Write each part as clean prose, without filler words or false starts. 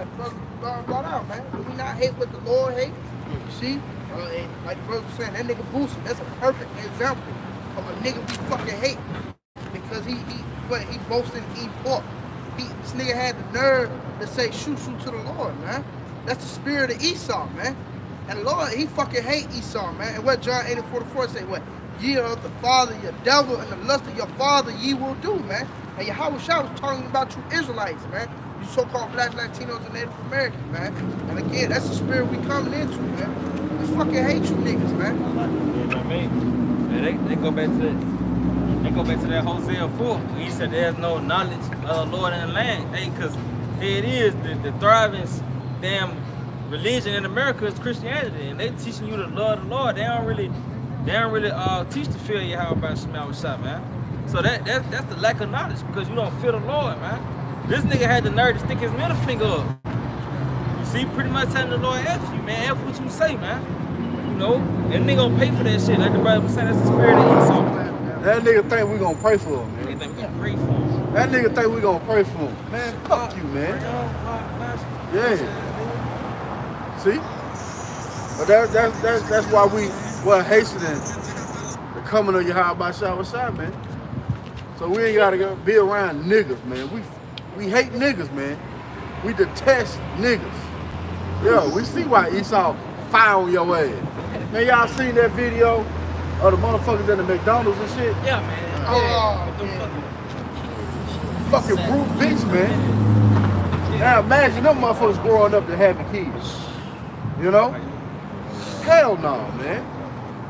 like brother brought out, man. Do we not hate what the Lord hates? You see? Like the brother was saying, that nigga Boosie, that's a perfect example of a nigga we fucking hate. Because he boasted and eat pork. This nigga had the nerve to say shoot to the Lord, man. That's the spirit of Esau, man. And the Lord, he fucking hate Esau, man. And what John 8:44 say, what? Ye are of the father, your devil, and the lust of your father ye will do, man. And Yahweh Shah was talking about you Israelites, man. You so-called black Latinos and Native Americans, man. And again, that's the spirit we coming into, man. We fucking hate you niggas, man. You know what I mean? Yeah, they go back to that. They go back to that Hosea 4. He said there's no knowledge of the Lord in the land. Hey, because here it is, the thriving damn religion in America is Christianity, and they teaching you to love the Lord. They don't really teach to fear Yahweh Shah, man. So that's the lack of knowledge, because you don't fear the Lord, man. This nigga had the nerve to stick his middle finger up. You see, pretty much telling the Lord F you, man. F what you say, man. You know, and nigga gonna pay for that shit. Like the brother was saying, that's the spirit of Esau. That nigga think we gonna pray for him, man. They think we gonna pray for him. That nigga think we gonna pray for him. Man, fuck you, man. Yeah. See? But that's why we're hastening the coming of Yahweh Shah, man. So we ain't gotta go be around niggas, man. We hate niggas, man. We detest niggas. Yo, we see why Esau fire on your ass. Man, y'all seen that video of the motherfuckers at the McDonald's and shit? Yeah, man. Oh, yeah. Fucking brute bitch, man. Now imagine them motherfuckers growing up and having kids. You know? Hell no, man.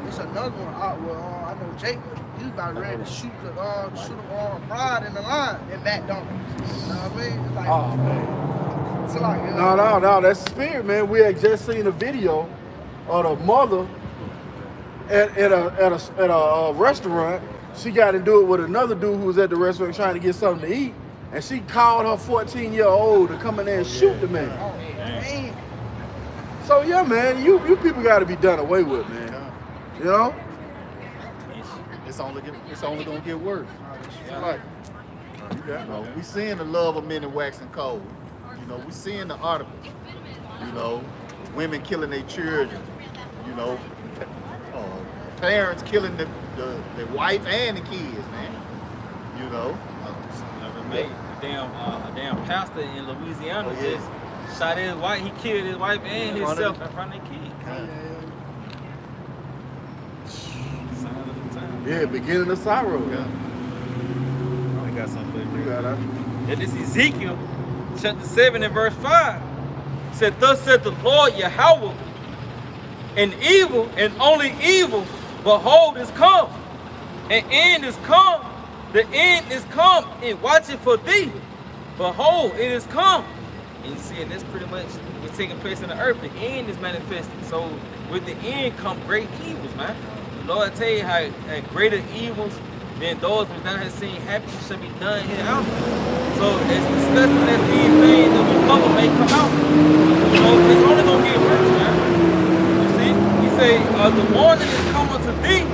It's another one out where I know Jacob, he was about ready to shoot a bride in the line in McDonald's. You know what I mean? It's like, Oh, man. It's like, No, that's spirit, man. We had just seen a video of the mother at a restaurant. She got to do it with another dude who was at the restaurant trying to get something to eat, and she called her 14-year-old to come in there and shoot the man. oh, man. So yeah, man, you people got to be done away with, man. You know? It's only gonna get worse. Like, you know, we seeing the love of men and waxing cold. You know, we seeing the articles. You know, women killing their children. You know, parents killing the wife and the kids, man. You know. A damn pastor in Louisiana just shot his wife. He killed his wife and himself in front of their kids. Yeah, beginning of sorrow. Yeah. I got something for you. You got that? And this Ezekiel chapter 7 and verse 5 said, thus said the Lord Yahweh, an evil and only evil, behold, is come. An end is come. The end is come, and watch it for thee. Behold, it is come. And you see, that's pretty much what's taking place in the earth. The end is manifested. So with the end come great evils, man. The Lord tell you how greater evils than those which thou hast seen happen shall be done here out. So as disgusting as these things that we cover may come out, you know, it's only gonna get worse, man. You see? He say, the warning is come unto thee,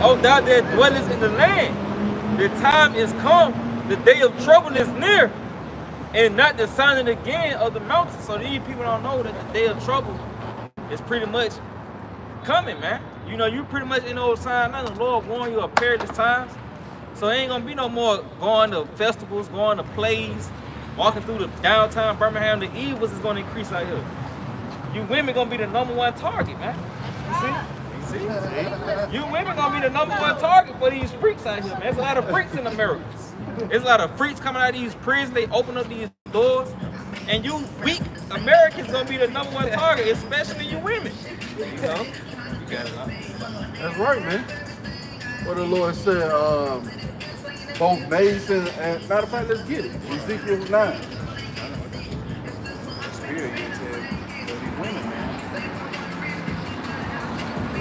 O thou that dwellest in the land. The time is come, the day of trouble is near, and not the sounding again of the mountain. So these people don't know that the day of trouble is pretty much coming, man. You know, you pretty much in those signs. Now the Lord warned you of perilous times. So ain't gonna be no more going to festivals, going to plays, walking through the downtown Birmingham. The evils is gonna increase out here. You women gonna be the #1 target, man. You see? You women gonna be the #1 target for these freaks out here, man. There's a lot of freaks in America. There's a lot of freaks coming out of these prisons. They open up these doors, and you weak Americans gonna be the #1 target, especially you women. You know? You got it, huh? That's right, man. What the Lord said, both maids and matter of fact, let's get it. Ezekiel 9. Spirit, you said, women, man.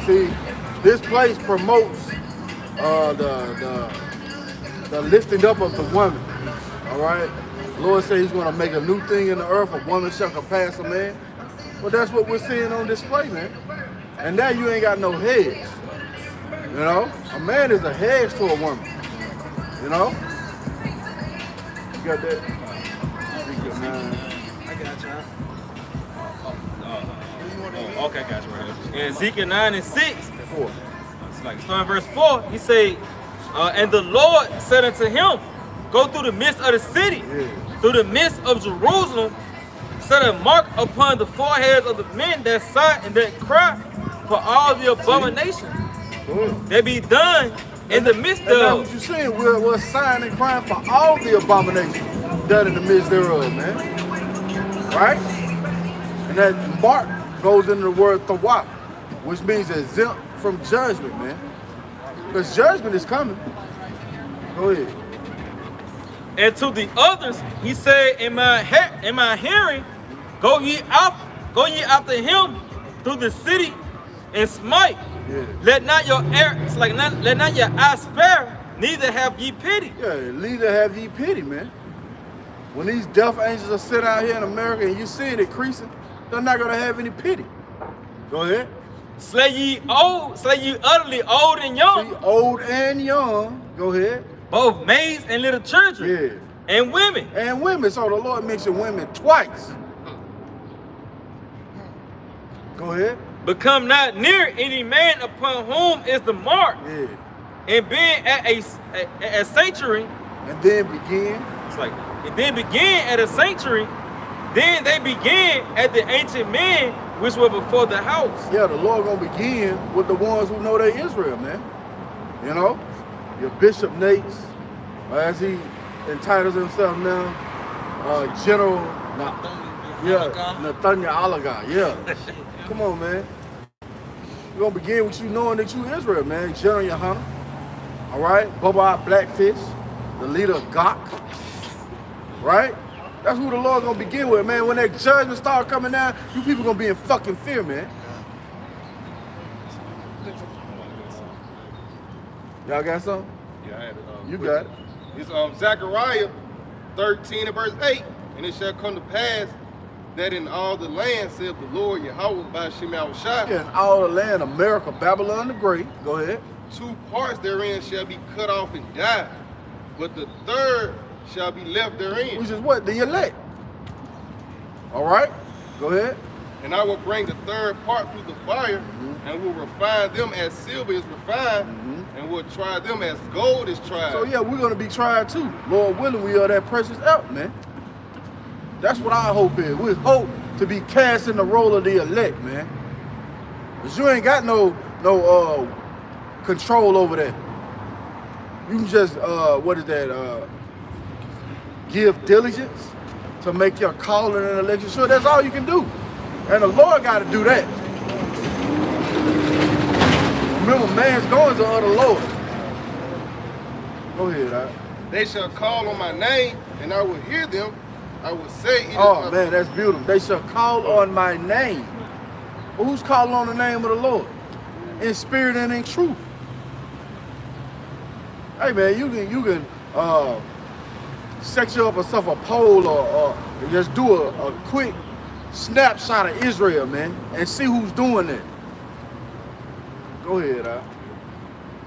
See, this place promotes the lifting up of the woman. All right? The Lord said he's going to make a new thing in the earth. A woman shall surpass a man. Well, that's what we're seeing on display, man. And now you ain't got no heads. You know? A man is a hedge to a woman. You know? You got that? I got you. Okay, gotcha. Right here. In Ezekiel 9 and 6, 4. it's like starting verse 4, he say, and the Lord said unto him, go through the midst of the city, through the midst of Jerusalem, set a mark upon the foreheads of the men that sigh and that cry for all the abominations that be done in the midst And that's of. what you're saying. We're sighing and crying for all the abominations done in the midst thereof, man. Right? And that mark goes into the word thawat, which means exempt from judgment, man. Because judgment is coming. Go ahead. And to the others, he said, in my hearing, go ye after him through the city and smite. Yeah. Let not your let not your eye spare, neither have ye pity. Yeah, neither have ye pity, man. When these death angels are sitting out here in America and you see it increasing, they're not gonna have any pity. Go ahead. Slay ye utterly old and young. See, old and young. Go ahead. Both maids and little children. Yeah. And women. And women. So the Lord mentioned women twice. Go ahead. Become not near any man upon whom is the mark. Yeah. And being at a sanctuary. And then begin. It's like, and then begin at a sanctuary. Then they began at the ancient men which were before the house. Yeah, the Lord gonna begin with the ones who know they're Israel, man. You know? Your Bishop Nates, as he entitles himself now, General Nathaniel Alaga. Yeah. Come on, man. We're gonna begin with you knowing that you Israel, man. General Yohana. All right? Bubba Blackfish, the leader of Gok. Right? That's who the Lord gonna begin with, man. When that judgment start coming down, you people gonna be in fucking fear, man. Y'all got something? Yeah, I had it. You got it. It's Zechariah 13 and verse 8. And it shall come to pass that in all the land, saith the Lord Yahweh by Shem Yahushua, Yeah, in all the land, America, Babylon the Great. Go ahead. 2 parts therein shall be cut off and die, but the third shall be left therein. Which is what? The elect. All right? Go ahead. And I will bring the third part through the fire, and will refine them as silver is refined, and will try them as gold is tried. So yeah, we're gonna be tried too. Lord willing, we are that precious out, man. That's what our hope is. We hope to be cast in the role of the elect, man. Cause you ain't got no control over that. You can just give diligence to make your calling and election sure. That's all you can do. And the Lord got to do that. Remember, man's goings are of the Lord. Go ahead, all right. They shall call on my name, and I will hear them. I will say, it is Oh my man, that's beautiful. They shall call on my name. Well, who's calling on the name of the Lord? In spirit and in truth. Hey man, you can set you up yourself a poll or just do a quick snapshot of Israel, man, and see who's doing it. Go ahead,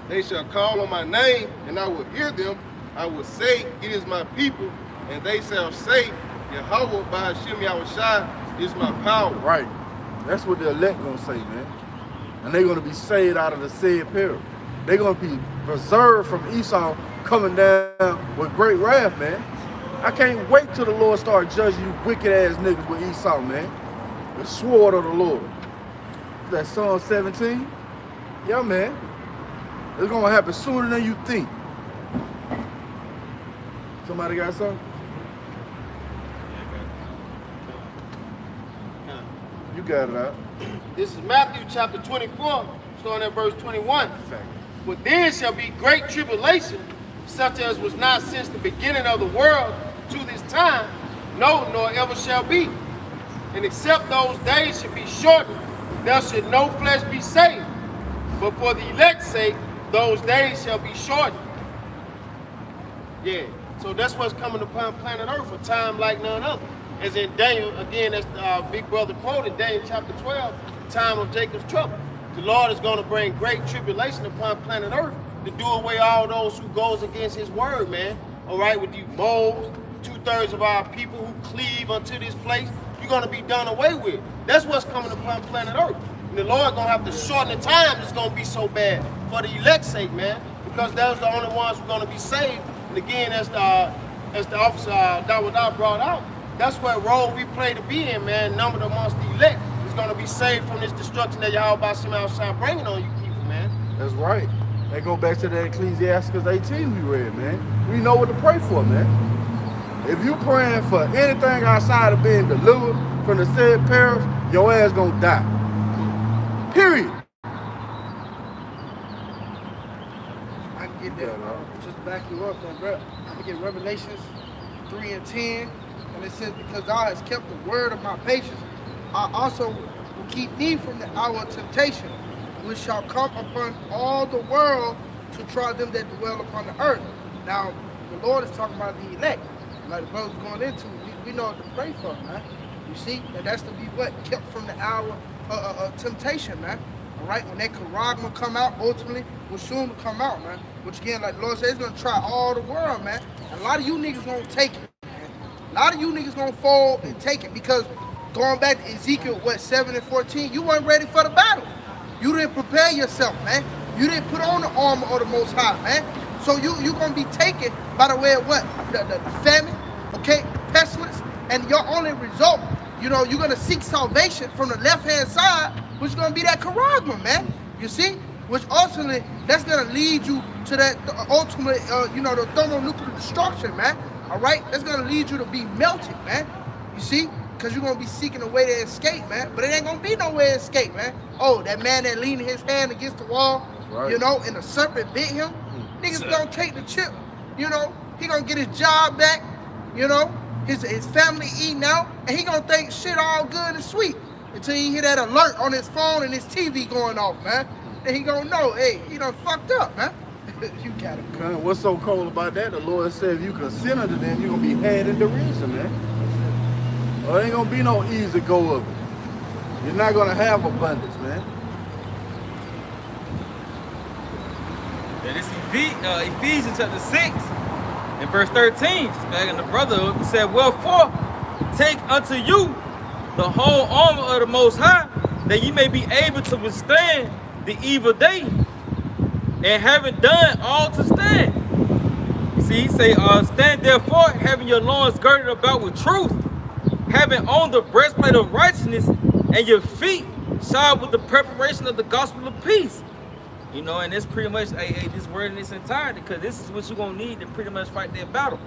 They shall call on my name, and I will hear them. I will say, it is my people, and they shall say, Yahweh by Hashem Yahushua is my power. Right. That's what the elect gonna say, man. And they're gonna be saved out of the said peril. They're gonna be preserved from Esau coming down with great wrath, man. I can't wait till the Lord start judging you wicked ass niggas with Esau, man. The sword of the Lord. That Psalm 17? Yeah, man. It's gonna happen sooner than you think. Somebody got something? You got it out. This is Matthew chapter 24, starting at verse 21. For then shall be great tribulation, such as was not since the beginning of the world to this time, no, nor ever shall be. And except those days should be shortened, there should no flesh be saved. But for the elect's sake, those days shall be shortened. Yeah, so that's what's coming upon planet Earth, a time like none other. As in Daniel, again, that's big brother quoted, Daniel chapter 12, time of Jacob's trouble. The Lord is going to bring great tribulation upon planet Earth to do away all those who goes against his word, man. All right, with you moles, 2/3 of our people who cleave unto this place. You're going to be done away with. That's what's coming upon planet Earth. And the Lord going to have to shorten the time it's going to be so bad for the elect's sake, man. Because those the only ones who are going to be saved. And again, as the officer Dawada brought out, that's what role we play to be in, man. Numbered amongst the elect is going to be saved from this destruction that Yahweh Bashim outside bringing on you people, man. That's right. They go back to the Ecclesiastes 18 we read, man. We know what to pray for, man. If you praying for anything outside of being delivered from the said perils, your ass gonna die. Period. I can get that, just to back you up, man, bro. I get Revelations 3 and 10, and it says, because thou hast kept the word of my patience, I also will keep thee from the hour of temptation, which shall come upon all the world to try them that dwell upon the earth. Now, the Lord is talking about the elect, like the brother's going into. We know what to pray for, man. You see, and that's to be what? Kept from the hour of temptation, man. All right, when that charagma come out, ultimately, will soon come out, man. Which again, like the Lord says, it's gonna try all the world, man. And a lot of you niggas gonna take it, man. A lot of you niggas gonna fall and take it because going back to Ezekiel, 7 and 14, you weren't ready for the battle. You didn't prepare yourself, man. You didn't put on the armor of the Most High, man. So you gonna be taken by the way of what? The famine, okay, the pestilence, and your only result, you're gonna seek salvation from the left-hand side, which is gonna be that charagma, man. You see? Which ultimately, that's gonna lead you to that ultimate, the thermonuclear destruction, man. All right? That's gonna lead you to be melted, man. You see? Because you're gonna be seeking a way to escape, man. But it ain't gonna be no way to escape, man. Oh, that man that leaned his hand against the wall, right, and the serpent bit him. Niggas gonna take the chip, he gonna get his job back, his family eating out, and he gonna think shit all good and sweet until he hear that alert on his phone and his TV going off, man. Then he gonna know, hey, he done fucked up, man. You got it. What's so cold about that? The Lord said if you consider to them, you're gonna be had in derision, man. There ain't gonna be no easy go of it. You're not gonna have abundance, man. Yeah, this Ephesians chapter 6 and verse 13. Just backing the brother up, he said, wherefore take unto you the whole armor of the Most High, that ye may be able to withstand the evil day, and having done all to stand. You see, he say, stand therefore, having your loins girded about with truth, having on the breastplate of righteousness, and your feet shod with the preparation of the gospel of peace. And it's pretty much this word in its entirety, because this is what you're going to need to pretty much fight that battle.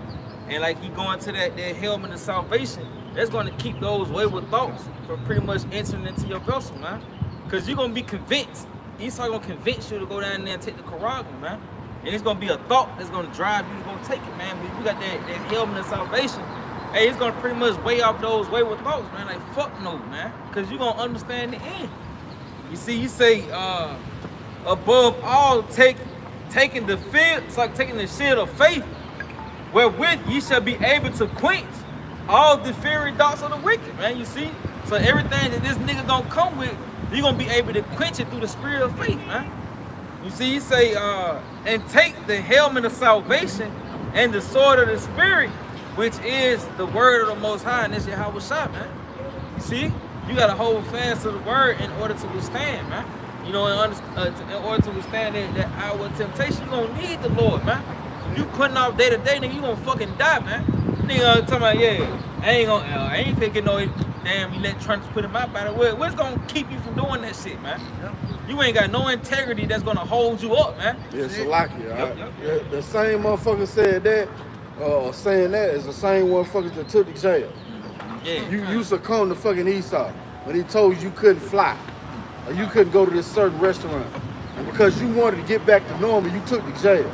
And like you going to that helmet of salvation, that's going to keep those wayward thoughts from pretty much entering into your vessel, man. Because you're going to be convinced. Esau going to convince you to go down there and take the charagma, man. And it's going to be a thought that's going to drive you to go take it, man. But if you got that helmet of salvation, hey, it's going to pretty much weigh off those wayward thoughts, man. Like, fuck no, man. Because you're going to understand the end. You see, you say, above all, taking the field, it's like taking the shield of faith, wherewith ye shall be able to quench all the fiery darts of the wicked, man. You see? So everything that this nigga gonna come with, you're gonna be able to quench it through the spirit of faith, man. You see, he say, and take the helmet of salvation and the sword of the spirit, which is the word of the Most High, and that's Yahweh Shah, man. You see? You gotta hold fast to the word in order to withstand, man. In order to withstand that hour of temptation, you gonna need the Lord, man. You putting off day to day, nigga, you gonna fucking die, man. Nigga talking about, I ain't finna get no damn electronics put in my body. What's gonna keep you from doing that shit, man? Yep. You ain't got no integrity that's gonna hold you up, man. Yeah, Salakia. The same motherfucker said that, saying that is the same motherfuckers that took the jail. Yeah. You succumbed to fucking Esau when he told you couldn't fly. Or you couldn't go to this certain restaurant. And because you wanted to get back to normal, you took the jail.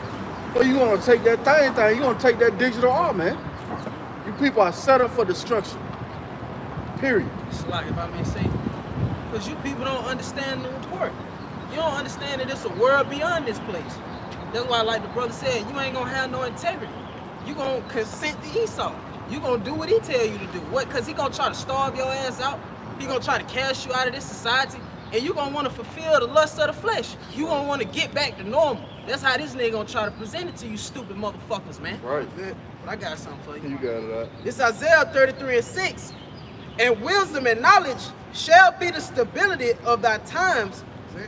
Well, you want to take that thing, you want to take that digital art, man. You people are set up for destruction. Period. It's like, if I may say, because you people don't understand the report. You don't understand that it's a world beyond this place. That's why, like the brother said, you ain't going to have no integrity. You going to consent to Esau. You going to do what he tell you to do. What? Because he going to try to starve your ass out. He going to try to cast you out of this society. And you going to want to fulfill the lust of the flesh. You going to want to get back to normal. That's how this nigga going to try to present it to you stupid motherfuckers, man. Right. But I got something for you. You got it, right. It's Isaiah 33 and 6. And wisdom and knowledge shall be the stability of thy times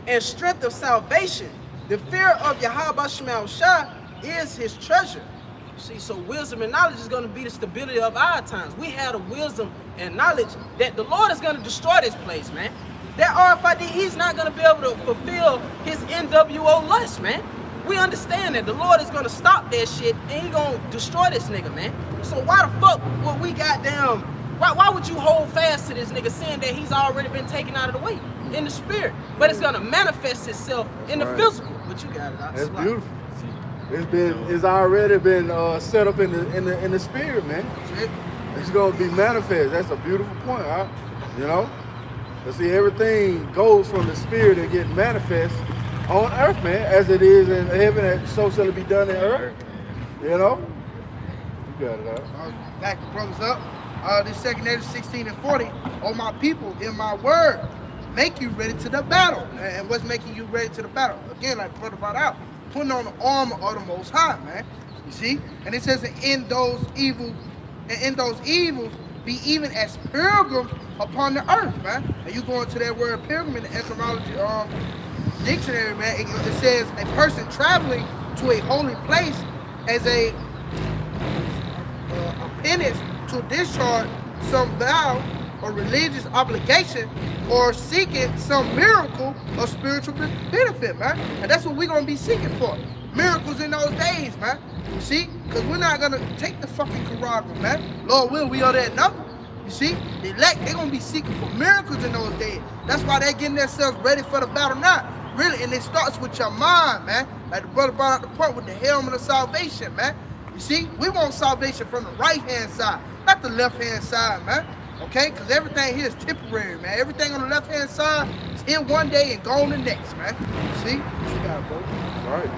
and strength of salvation. The fear of Yahweh Shema Shah is his treasure. See, so wisdom and knowledge is going to be the stability of our times. We have the wisdom and knowledge that the Lord is going to destroy this place, man. That RFID, he's not going to be able to fulfill his NWO lust, man. We understand that the Lord is going to stop that shit and he going to destroy this nigga, man. So why the fuck would we goddamn, why would you hold fast to this nigga saying that he's already been taken out of the way in the spirit? But it's going to manifest itself in the physical. But you got it. That's beautiful. It's already been set up in the spirit, man. It's gonna be manifest. That's a beautiful point, huh? You know? But see, everything goes from the spirit and get manifest on earth, man, as it is in heaven, and so shall it be done in earth. You know? You got it out. Back the brothers up. This 2 Ezra 16 and 40. Oh my people, in my word, make you ready to the battle. And what's making you ready to the battle? Again, like brother brought out, putting on the armor of the Most High, man. You see? And it says, in those evils, be even as pilgrims upon the earth, man. And you go into that word pilgrim in the etymology dictionary, man. It says a person traveling to a holy place as a penance to discharge some vow or religious obligation or seeking some miracle or spiritual benefit, man. And that's what we're going to be seeking for. Miracles in those days, man. You see? Because we're not going to take the fucking Quran, man. Lord will, we are that number. You see? The elect, they're going to be seeking for miracles in those days. That's why they're getting themselves ready for the battle now. Really, and it starts with your mind, man. Like the brother brought out the point with the helmet of salvation, man. You see? We want salvation from the right-hand side, not the left-hand side, man. Okay? Because everything here is temporary, man. Everything on the left-hand side is here one day and gone the next, man. You see? What you got, bro? All right.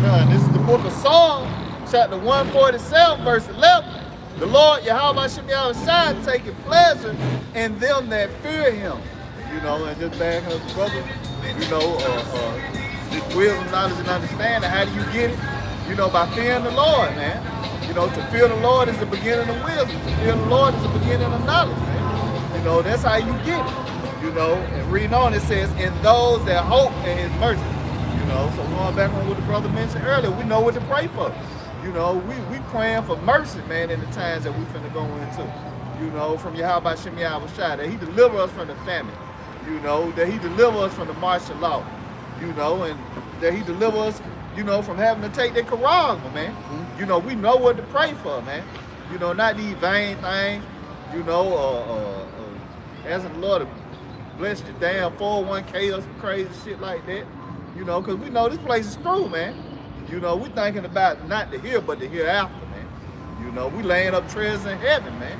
And this is the book of Psalms, chapter 147, verse 11. The Lord Yahweh Shema Shai taking pleasure in them that fear him. You know, and just back up, brother, you know, this wisdom, knowledge, and understanding. How do you get it? You know, by fearing the Lord, man. You know, to fear the Lord is the beginning of wisdom. To fear the Lord is the beginning of knowledge, man. You know, that's how you get it. You know, and reading on, it says, in those that hope in his mercy. You know, so going back on what the brother mentioned earlier, we know what to pray for. You know, we praying for mercy, man, in the times that we finna go into. You know, from Yahweh Shema Shai, that he deliver us from the famine. You know, that he deliver us from the martial law. You know, and that he deliver us, you know, from having to take that charisma, man. You know, we know what to pray for, man. You know, not these vain things. You know, asking the Lord to bless your damn 401k or some crazy shit like that. You know, because we know this place is through, man. You know, we thinking about not the here, but the hereafter, man. You know, we laying up treasures in heaven, man.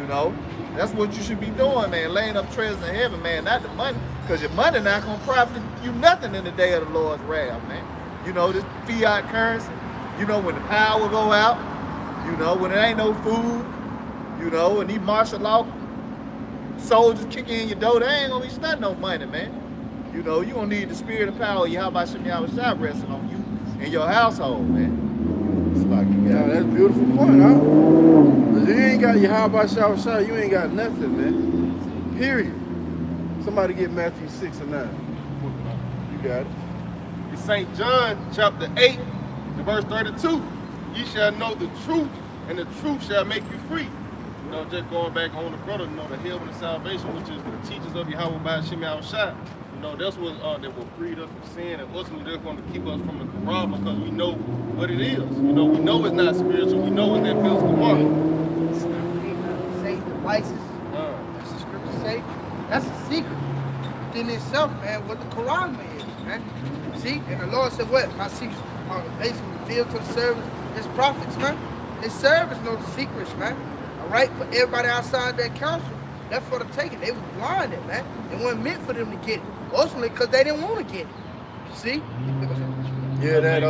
You know, that's what you should be doing, man. Laying up treasures in heaven, man, not the money. Because your money not going to profit you nothing in the day of the Lord's wrath, man. You know, this fiat currency, you know, when the power go out, you know, when there ain't no food, you know, and these martial law soldiers kick in your door, they ain't going to be spending no money, man. You know, you gonna need the spirit of power, Yahweh Shema Shai resting on you and your household, man. It's like, yeah, that's a beautiful point, huh? If you ain't got Yahweh Shema Shai, you ain't got nothing, man. Period. Somebody get Matthew 6 and 9. You got it. In St. John chapter 8, verse 32, ye shall know the truth, and the truth shall make you free. You know, just going back on the brother, you know, the helmet of salvation, which is the teachings of Yahweh by Shema Shai. You know, that's what that will free us from sin, and ultimately they're going to keep us from the Quran because we know what it is. You know, we know it's not spiritual. We know it's that physical mark. Satan devices. That's the scripture say. That's a secret within itself, man. What the Quran is, man. See, and the Lord said, "What my secrets are basically revealed to the servants, his prophets, man. His servants know the secrets, man. All right, but everybody outside that council, that's for the taking. They was blinded, man. It wasn't meant for them to get it. Ultimately, because they didn't want to get it. See? Yeah, that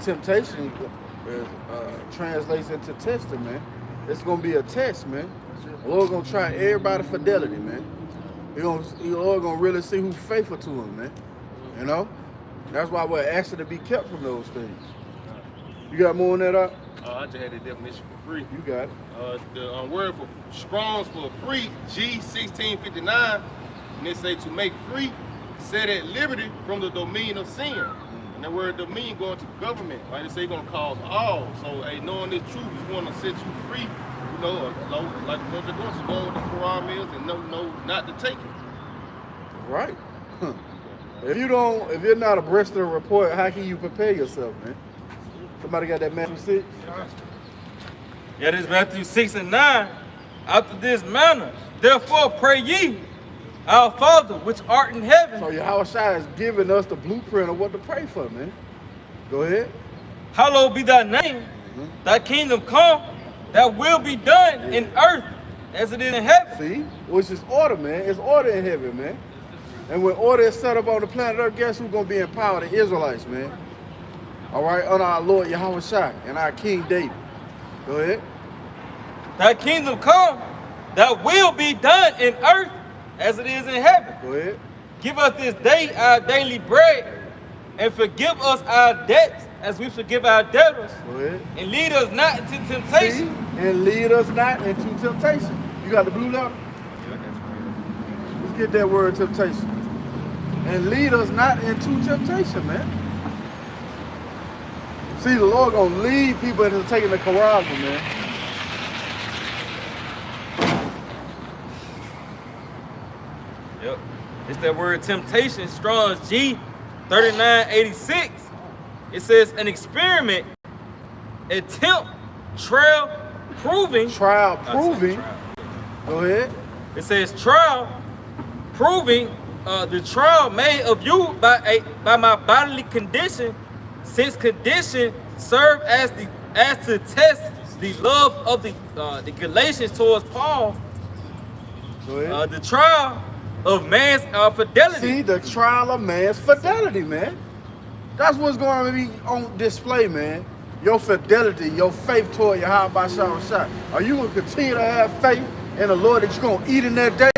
temptation translates into testing, man. It's gonna be a test, man. The Lord gonna try everybody's fidelity, man. The Lord gonna really see who's faithful to him, man. You know? That's why we're asking to be kept from those things. You got more on that up? I just had the definition for free. You got it. The word for Strong's for free, G1659, and they say to make free, set at liberty from the dominion of sin. And that word dominion going to government, right? They say gonna cause all. So, hey, knowing this truth is going to set you free. You know, like what they're going to know what the Quran is and know not to take it. Right. If you're not abreast of the report, how can you prepare yourself, man? Somebody got that Matthew 6? Yeah, this Matthew 6 and 9. After this manner, therefore pray ye, our Father which art in heaven. So Yahushua is giving us the blueprint of what to pray for, man. Go ahead. Hallowed be thy name, thy kingdom come, thy will be done in earth as it is in heaven. See? Which is order, man. It's order in heaven, man. And when order is set up on the planet Earth, guess who's going to be in power? The Israelites, man. All right, under our Lord Yahushua and our King David. Go ahead. Thy kingdom come, thy will be done in earth as it is in heaven. Go ahead. Give us this day our daily bread, and forgive us our debts as we forgive our debtors. Go ahead. And lead us not into temptation. See? And lead us not into temptation. You got the blue letter? Let's get that word temptation. And lead us not into temptation, man. See, the Lord gonna lead people into taking the Quran, man. Yep. It's that word temptation, Strong's G3986. It says an experiment, attempt, trial, proving. Trial proving. Go ahead. It says trial, proving the trial made of you by my bodily condition, since condition serve as to test the love of the Galatians towards Paul. Go ahead. The trial of man's fidelity. See, the trial of man's fidelity, man. That's what's going to be on display, man. Your fidelity, your faith toward Yahweh Shah. Are you going to continue to have faith in the Lord that you're going to eat in that day?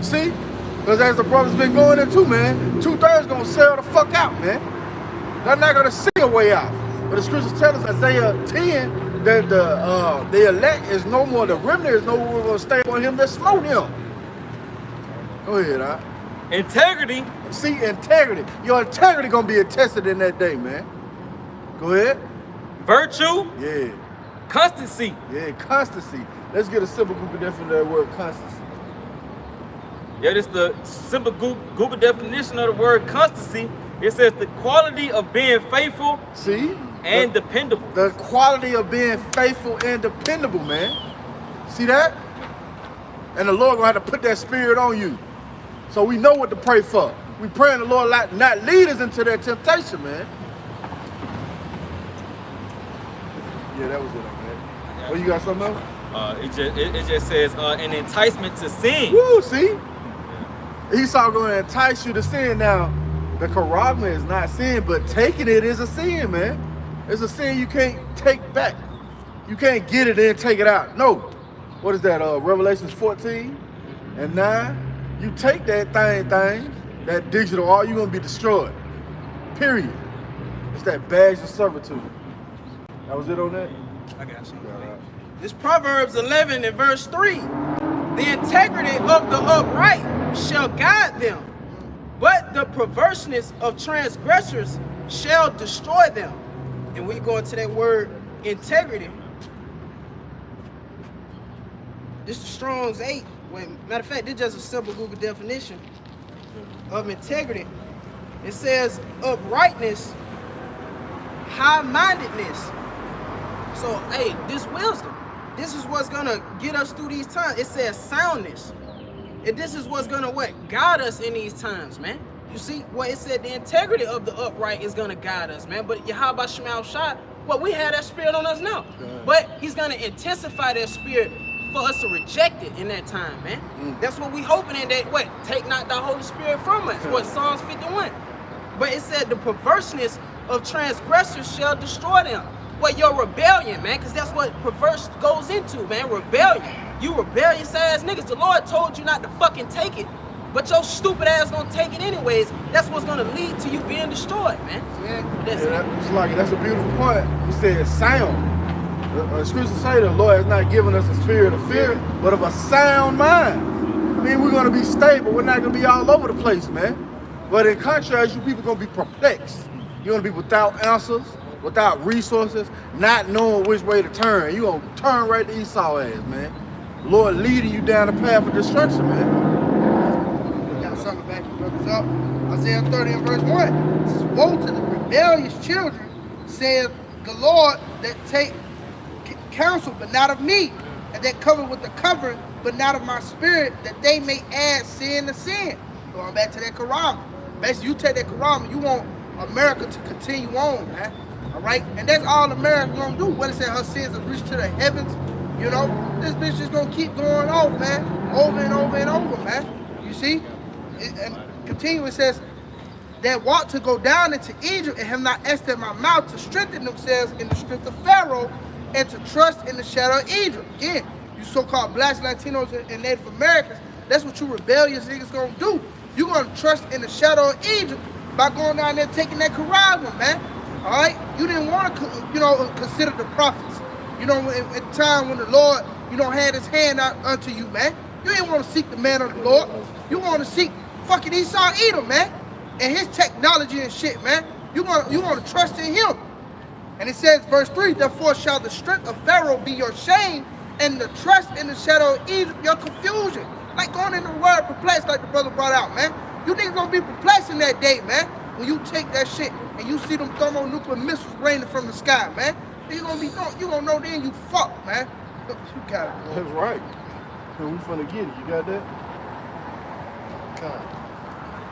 See? Because as the brother's been going into, man, 2/3 going to sell the fuck out, man. They're not going to see a way out. But the scriptures tell us, Isaiah 10, that the elect is no more, the remnant is no more going to stay on him that smote him. Go ahead, huh? Integrity. See, integrity. Your integrity going to be tested in that day, man. Go ahead. Virtue. Yeah. Constancy. Yeah, constancy. Let's get a simple Google definition of that word constancy. Yeah, this is the simple Google definition of the word constancy. It says the quality of being faithful. See? And dependable. The quality of being faithful and dependable, man. See that? And the Lord gonna have to put that spirit on you. So we know what to pray for. We praying the Lord not lead us into that temptation, man. Yeah, that was it on that. Oh, you got something else? It just says an enticement to sin. Woo, see? Esau gonna entice you to sin. Now, the charagma is not sin, but taking it is a sin, man. It's a sin you can't take back. You can't get it and take it out. No. What is that? Revelations 14 and 9. You take that thing, that digital, all you're gonna be destroyed. Period. It's that badge of servitude. That was it on that? I got you. This Proverbs 11 and verse 3. The integrity of the upright shall guide them, but the perverseness of transgressors shall destroy them. And we go into that word integrity. This is Strong's 8. Matter of fact, this is just a simple Google definition of integrity. It says uprightness, high-mindedness. So, hey, this wisdom. This is what's gonna get us through these times. It says soundness. And this is what's gonna guide us in these times, man. You see, it said the integrity of the upright is gonna guide us, man. But Yahweh Shemal Shah, we have that spirit on us now. But he's gonna intensify that spirit for us to reject it in that time, man. That's what we hoping in that, take not the Holy Spirit from us. Psalms 51. But it said the perverseness of transgressors shall destroy them. Your rebellion, man, because that's what perverse goes into, man. Rebellion. You rebellious ass niggas. The Lord told you not to fucking take it, but your stupid ass gonna take it anyways. That's what's gonna lead to you being destroyed, man. That's a beautiful point. You said sound. The scriptures say the Lord has not given us a spirit of fear, but of a sound mind. I mean, we're going to be stable. We're not going to be all over the place, man. But in contrast, you people going to be perplexed. You're going to be without answers, without resources, not knowing which way to turn. You're going to turn right to Esau ass, man. The Lord leading you down the path of destruction, man. We got something to back you brothers up. Isaiah 30 and verse 1. It says, woe to the rebellious children, saith the Lord, that take counsel, but not of me, and that cover with the covering, but not of my spirit, that they may add sin to sin. Going back to that Quran. Basically, you take that Quran, you want America to continue on, man. All right? And that's all America gonna do. What it said, her sins have reached to the heavens. You know, this bitch just gonna keep going off, man. Over and over and over, man. You see? And continue, it says, that want to go down into Egypt and have not asked at my mouth to strengthen themselves in the strength of Pharaoh and to trust in the shadow of Egypt. Again, you so-called blacks, Latinos, and Native Americans, that's what you rebellious niggas gonna do. You gonna trust in the shadow of Egypt by going down there taking that Quran, man. All right? You didn't want to, you know, consider the prophets. You know, at the time when the Lord, you know, had his hand out unto you, man. You didn't want to seek the man of the Lord. You want to seek fucking Esau Edom, man. And his technology and shit, man. You want to trust in him. And it says, verse 3, therefore shall the strength of Pharaoh be your shame, and the trust in the shadow of Egypt your confusion. Like going in the word perplexed, like the brother brought out, man. You niggas gonna be perplexed in that day, man. When you take that shit and you see them thermonuclear missiles raining from the sky, man. You gonna know then you fucked, man. You got it, bro. That's right. And we finna get it. You got that?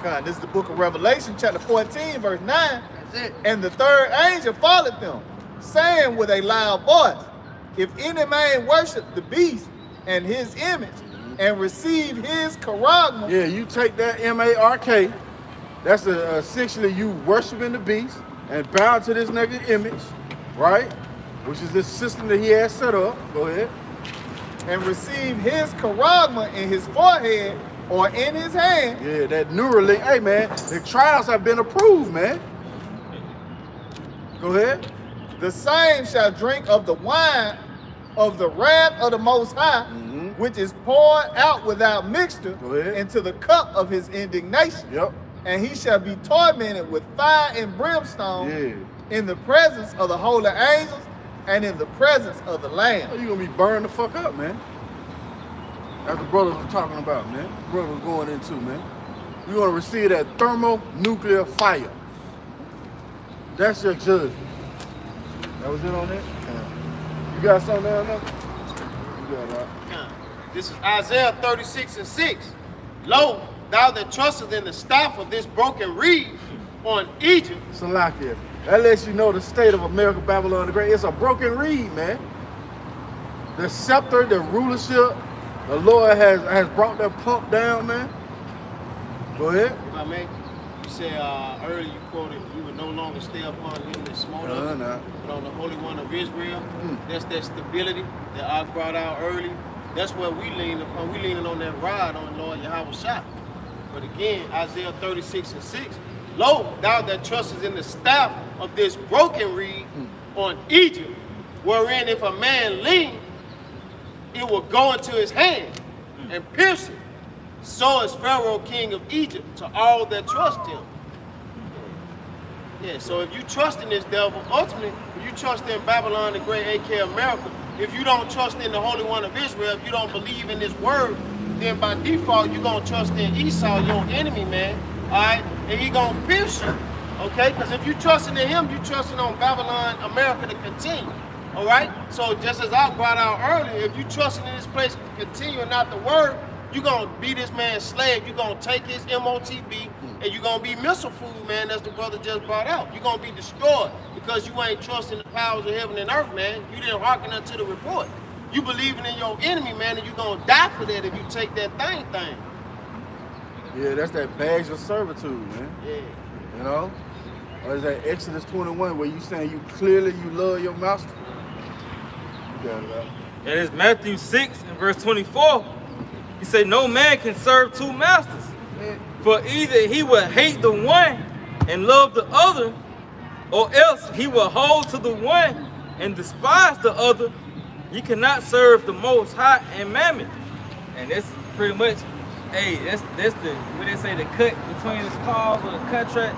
God, this is the book of Revelation, chapter 14, verse 9. That's it. And the third angel followed them, saying with a loud voice, if any man worship the beast and his image, and receive his charagma. Yeah, you take that M-A-R-K. That's essentially you worshiping the beast and bow to this nigga's image, right? Which is this system that he has set up. Go ahead. And receive his charagma in his forehead or in his hand. Yeah, that Neuralink. Hey, man, the trials have been approved, man. Go ahead. The same shall drink of the wine of the wrath of the Most High, which is poured out without mixture into the cup of his indignation. Yep. And he shall be tormented with fire and brimstone in the presence of the holy angels and in the presence of the Lamb. Oh, you gonna be burned the fuck up, man. That's what brothers were talking about, man. Brothers going into, man. You're gonna receive that thermonuclear fire. That's your judgment. That was it on that? You got something down there? You got it. This is Isaiah 36 and 6. Lo, thou that trusteth in the staff of this broken reed on Egypt. Salakia. That lets you know the state of America, Babylon the Great. It's a broken reed, man. The scepter, the rulership, the Lord has brought that pump down, man. Go ahead. If I may, you said earlier you quoted, you would no longer stay upon him that smote us, but on the Holy One of Israel. That's that stability that I brought out earlier. That's what we lean upon. We leaning on that rod on Lord Yahweh Shah. But again, Isaiah 36 and 6. Lo, thou that trustest in the staff of this broken reed on Egypt, wherein if a man lean, it will go into his hand and pierce it. So is Pharaoh king of Egypt to all that trust him. Yeah, so if you trust in this devil, ultimately, if you trust in Babylon the Great, aka America, if you don't trust in the Holy One of Israel, if you don't believe in this word, then by default, you're going to trust in Esau, your enemy, man. All right? And he going to pierce you. Okay? Because if you trusting in him, you trusting on Babylon, America to continue. All right? So just as I brought out earlier, if you trusting in this place to continue and not the word, you're going to be this man's slave. You're going to take his MOTB and you're going to be missile food, man, as the brother just brought out. You're going to be destroyed because you ain't trusting the powers of heaven and earth, man. You didn't hearken unto the report. You believing in your enemy, man, and you're going to die for that if you take that thing. Yeah, that's that badge of servitude, man. Yeah. You know? Or is that Exodus 21 where you saying you clearly you love your master? You got it out. And it's Matthew 6 and verse 24. He said, no man can serve two masters. For either he will hate the one and love the other, or else he will hold to the one and despise the other, ye cannot serve the Most High and Mammon. And that's pretty much, hey, that's the what they say, the cut between this clause or the contract.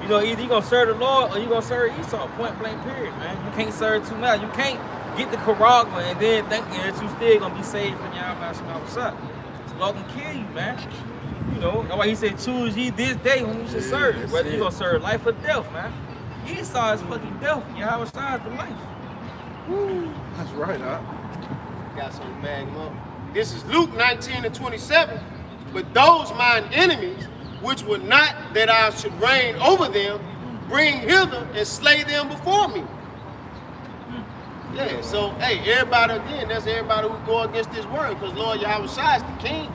You know, either you gonna serve the Lord or you gonna serve Esau. Point blank, period, man. You can't serve two mouths. You can't get the Karagma and then think that you still gonna be saved from Yahweh Shemawasat. The Lord can kill you, man. You know, that's why he said, choose ye this day whom you should serve. Whether you gonna serve life or death, man. Esau is fucking death. Yahweh Shai is the life. Woo. That's right, huh? Got some magnum up. This is Luke 19:27. But those mine enemies, which were not that I should reign over them, bring hither and slay them before me. Yeah, so hey, everybody again, that's everybody who go against this word, because Lord Yahweh Shai is the king.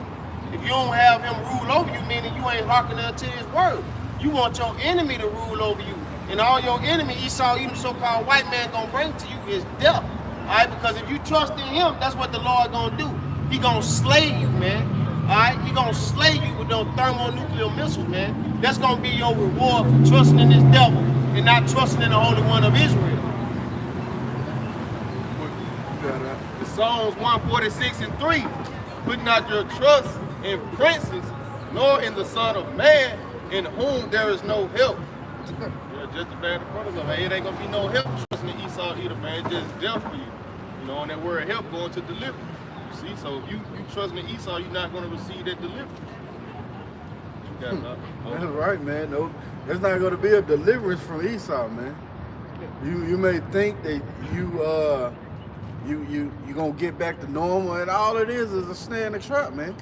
If you don't have him rule over you, meaning you ain't hearkening unto his word. You want your enemy to rule over you. And all your enemy, Esau, even so-called white man, gonna bring to you is death. Alright, because if you trust in him, that's what the Lord gonna do. He gonna slay you, man. Alright, he gonna slay you with those thermonuclear missiles, man. That's gonna be your reward for trusting in this devil and not trusting in the Holy One of Israel. The Psalms 146:3, put not your trust in princes, nor in the Son of Man, in whom there is no help. Yeah, just the bad part of it, man. It ain't gonna be no help trusting in Esau either, man. It's just death for you. You know, and that word help going to deliver. You see, so if you trust in Esau, you're not gonna receive that deliverance. You got it, That's right, man. No, there's not going to be a deliverance from Esau, man. You may think that you gonna get back to normal, and all it is a snare and a trap, man.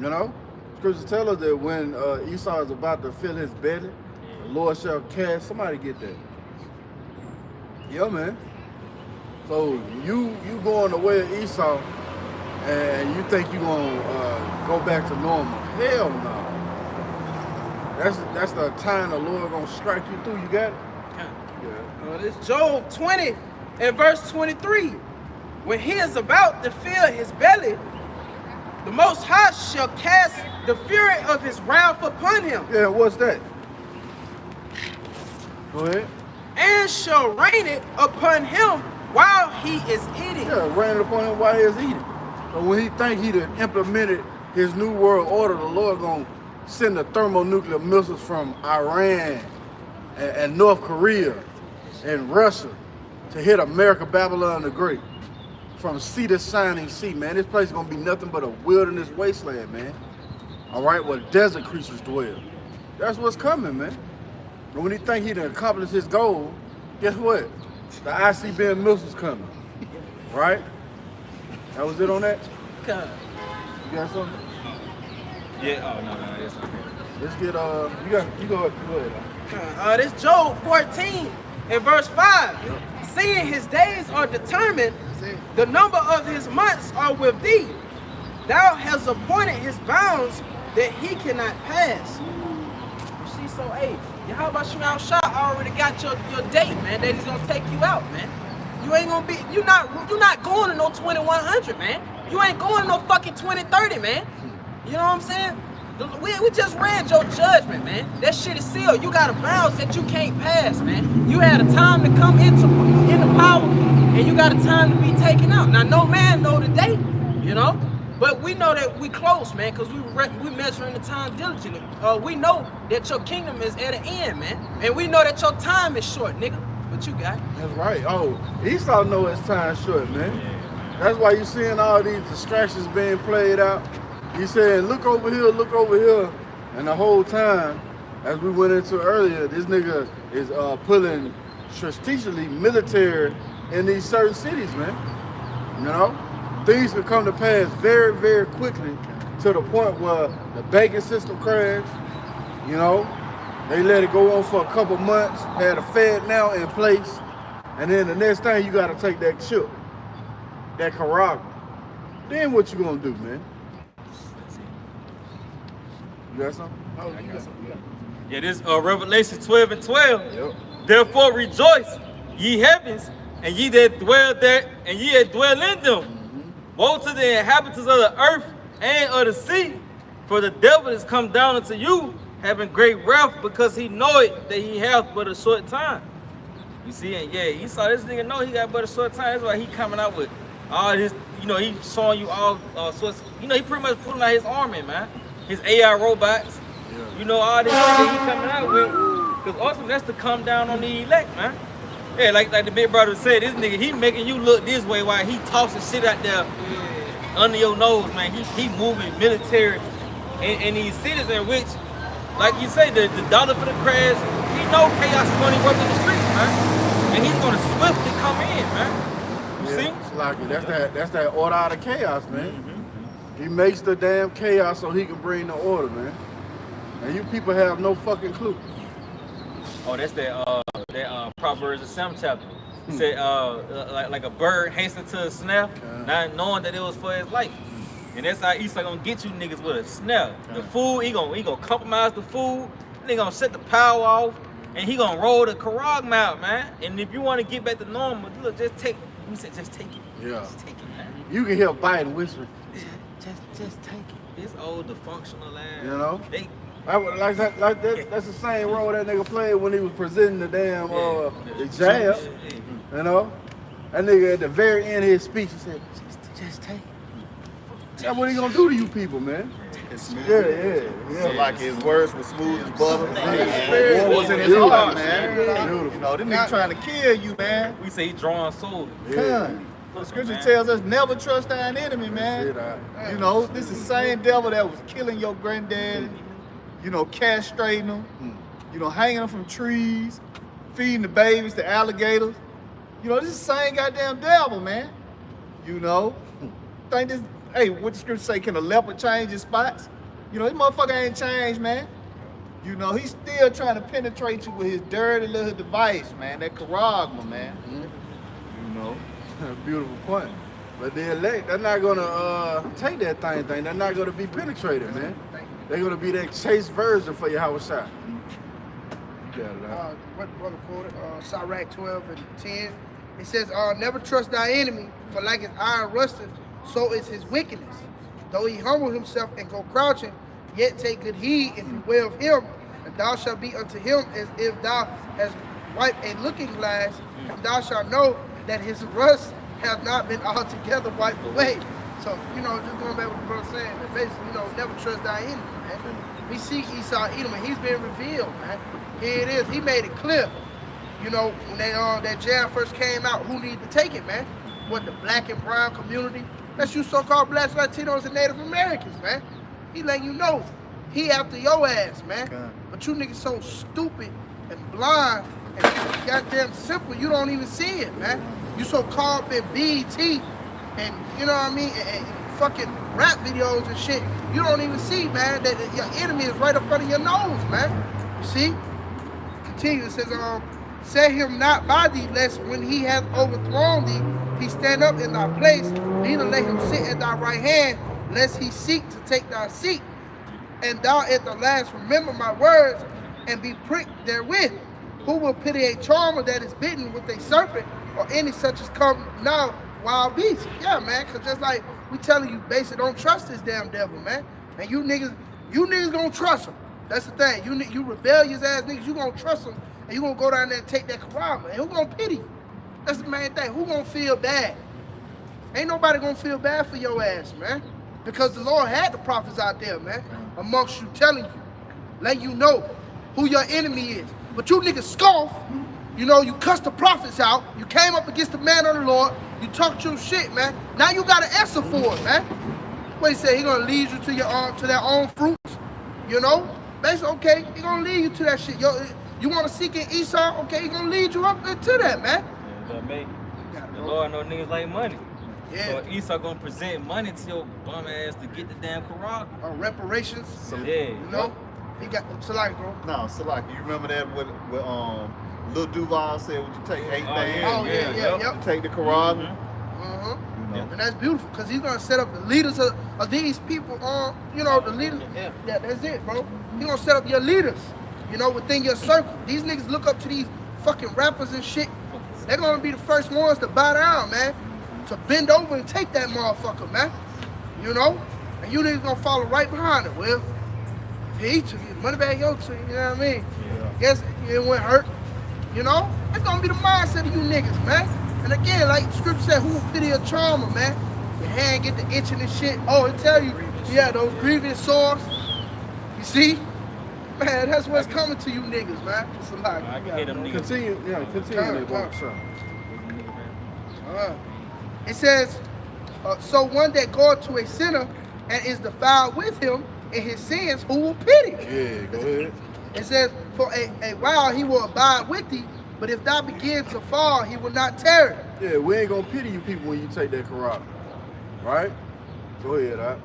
You know, Scripture tells us that when Esau is about to fill his belly, the Lord shall cast. Somebody get that. Yeah, man. So you going the way of Esau, and you think you gonna go back to normal? Hell no. That's the time the Lord gonna strike you through. You got it? Yeah. This Job 20 and verse 23. When he is about to fill his belly, the Most High shall cast the fury of his wrath upon him. Yeah, what's that? Go ahead. And shall rain it upon him while he is eating. Yeah, rain it upon him while he is eating. So when he think he done implemented his new world order, the Lord gonna send the thermonuclear missiles from Iran and North Korea and Russia to hit America, Babylon the Great. From sea to shining sea, man. This place is gonna be nothing but a wilderness wasteland, man. All right, where desert creatures dwell. That's what's coming, man. And when he think he done accomplished his goal, guess what? The ICBM missiles coming, right? That was it on that? God. You got something? Yeah, oh no, that's okay. Let's get, you go ahead. This Job 14 and verse 5. Seeing his days are determined, the number of his months are with thee. Thou hast appointed his bounds that he cannot pass. You see, so hey, how about you out shot? I already got your date, man, that he's gonna take you out, man. You ain't gonna be, you're not going to no 2100, man. You ain't going to no fucking 2030, man. You know what I'm saying? We just read your judgment, man. That shit is sealed. You got a bounds that you can't pass, man. You had a time to come into power, and you got a time to be taken out. Now, no man know the day, you know, but we know that we close, man, because we measuring the time diligently. We know that your kingdom is at an end, man, and we know that your time is short, nigga. But you got it. That's right. Oh, Esau know his time short, man. That's why you seeing all these distractions being played out. He said, look over here, and the whole time, as we went into earlier, this nigga is pulling strategically military in these certain cities, man. You know, things could come to pass very, very quickly to the point where the banking system crashed. You know, they let it go on for a couple months, had a Fed now in place, and then the next thing you got to take that chip, that Karagma. Then what you gonna do, man? You got something? Oh, you got something. Yeah, this Revelation 12 and 12. Yep. Therefore rejoice, ye heavens, and ye that dwell there, and ye that dwell in them. Woe to the inhabitants of the earth and of the sea, for the devil is come down unto you, having great wrath, because he knoweth that he hath but a short time. You see, and yeah, Esau, this nigga know he got but a short time. That's why he coming out with all this, you know, he showing you all sorts, you know, he pretty much putting out his army, man. His AI robots, you know, all this shit that he coming out with. Because also that's to come down on the elect, man. Yeah, like the big brother said, this nigga, he making you look this way while he tossing shit out there under your nose, man. He moving military in these cities in which, like you say, the dollar for the crash, he know chaos is going to work in the streets, man. And he's going to swiftly come in, man. You see? It's like that's that order out of chaos, man. He makes the damn chaos so he can bring the order, man. And you people have no fucking clue. Oh, that's that Proverbs the 7th chapter. It said like a bird hastened to a snare, not knowing that it was for his life. And that's how Esau gonna get you niggas with a snare. The food, he gonna compromise the food, he gonna set the power off, and he gonna roll the Karag out, man. And if you wanna get back to normal, look, just take it. We said just take it. Yeah. Just take it, man. You can hear Biden whispering. Just take it. This old dysfunctional ass. You know? They That's the same role that nigga played when he was presenting the damn the jab. You know? That nigga at the very end of his speech, he said, just take it. That's what he gonna do to you people, man. It's smooth. Yeah. So like his words were smooth as butter. What was in his heart, man? Beautiful. You know, them niggas trying to kill you, man. we say he drawing soldiers. Come. The scripture tells us never trust thine enemy, man. You know, this is the same devil that was killing your granddad, you know, castrating them, you know, hanging them from trees, feeding the babies to alligators. You know, this is the same goddamn devil, man. You know, think this, hey, what the scripture say, can a leopard change his spots? You know, this motherfucker ain't changed, man. You know, he's still trying to penetrate you with his dirty little device, man, that charagma, man. You know. Beautiful point. But the elect, they're not gonna take that thing. They're not gonna be penetrated, man. They're gonna be that chase version for your house shot. What brother quoted, Sirach 12 and 10. It says, never trust thy enemy, for like his iron rusteth, so is his wickedness. Though he humble himself and go crouching, yet take good heed and beware of him, and thou shalt be unto him as if thou hast wiped a looking glass, and thou shalt know that his rust has not been altogether wiped away. So, you know, just going back with the brother saying, that basically, you know, never trust thy enemy, man. We see Esau Edom, and he's been revealed, man. Here it is. He made it clear. You know, when that jab first came out, who needed to take it, man? What, the black and brown community? That's you so-called blacks, Latinos, and Native Americans, man. He letting you know he after your ass, man. God. But you niggas so stupid and blind and goddamn simple, you don't even see it, man. You so caught up in BET and, you know what I mean, and fucking rap videos and shit. You don't even see, man, that your enemy is right up under your nose, man. You see? Continue. It says, set him not by thee, lest when he hath overthrown thee, he stand up in thy place. Neither let him sit at thy right hand, lest he seek to take thy seat. And thou at the last remember my words, and be pricked therewith. Who will pity a charmer that is bitten with a serpent, or any such as come now wild beasts? Yeah, man, because just like we telling you, basically don't trust this damn devil, man. And you niggas gonna trust him. That's the thing. You rebellious ass niggas, you gonna trust him, and you gonna go down there and take that karama. And who gonna pity you? That's the main thing. Who gonna feel bad? Ain't nobody gonna feel bad for your ass, man. Because the Lord had the prophets out there, man, amongst you, telling you, letting you know who your enemy is. But you niggas scoff, you know, you cussed the prophets out, you came up against the man of the Lord, you talked your shit, man. Now you got an answer for it, man. What he said, he gonna lead you to your to their own fruits, you know? Basically, okay, he gonna lead you to that shit. You wanna seek in Esau, okay, he gonna lead you up into that, man. The Lord know niggas like money. Yeah. So Esau gonna present money to your bum ass to get the damn Quran. Reparations. So, Yeah. You know? He got Salaki, bro. No, Salaki, you remember that with Lil Duval said, would you take 8 bands? Oh, yeah. You take the Quran. Mm-hmm. You know? And that's beautiful, because he's gonna set up the leaders of these people, you know, the leaders. Yeah, that's it, bro. He's gonna set up your leaders, you know, within your circle. These niggas look up to these fucking rappers and shit. They're gonna be the first ones to bow down, man. To bend over and take that motherfucker, man. You know? And you niggas gonna follow right behind it, well. If he took it, money bag your to you know what I mean? Yeah. Guess it wouldn't hurt, you know? That's gonna be the mindset of you niggas, man. And again, like scripture said, who will pity a trauma, man? Your hand get the itching and shit. Oh, it tell you, yeah, those grievous sores. You see? Man, that's what's coming to you niggas, man. Somebody. I can hear them niggas. Continue that walk, sir. It says, so one that goeth to a sinner and is defiled with him in his sins, who will pity? Yeah, go ahead. It says, for a while he will abide with thee, but if thou begin to fall, he will not tarry. Yeah, we ain't gonna pity you people when you take that corrupt. Right? Go ahead, huh?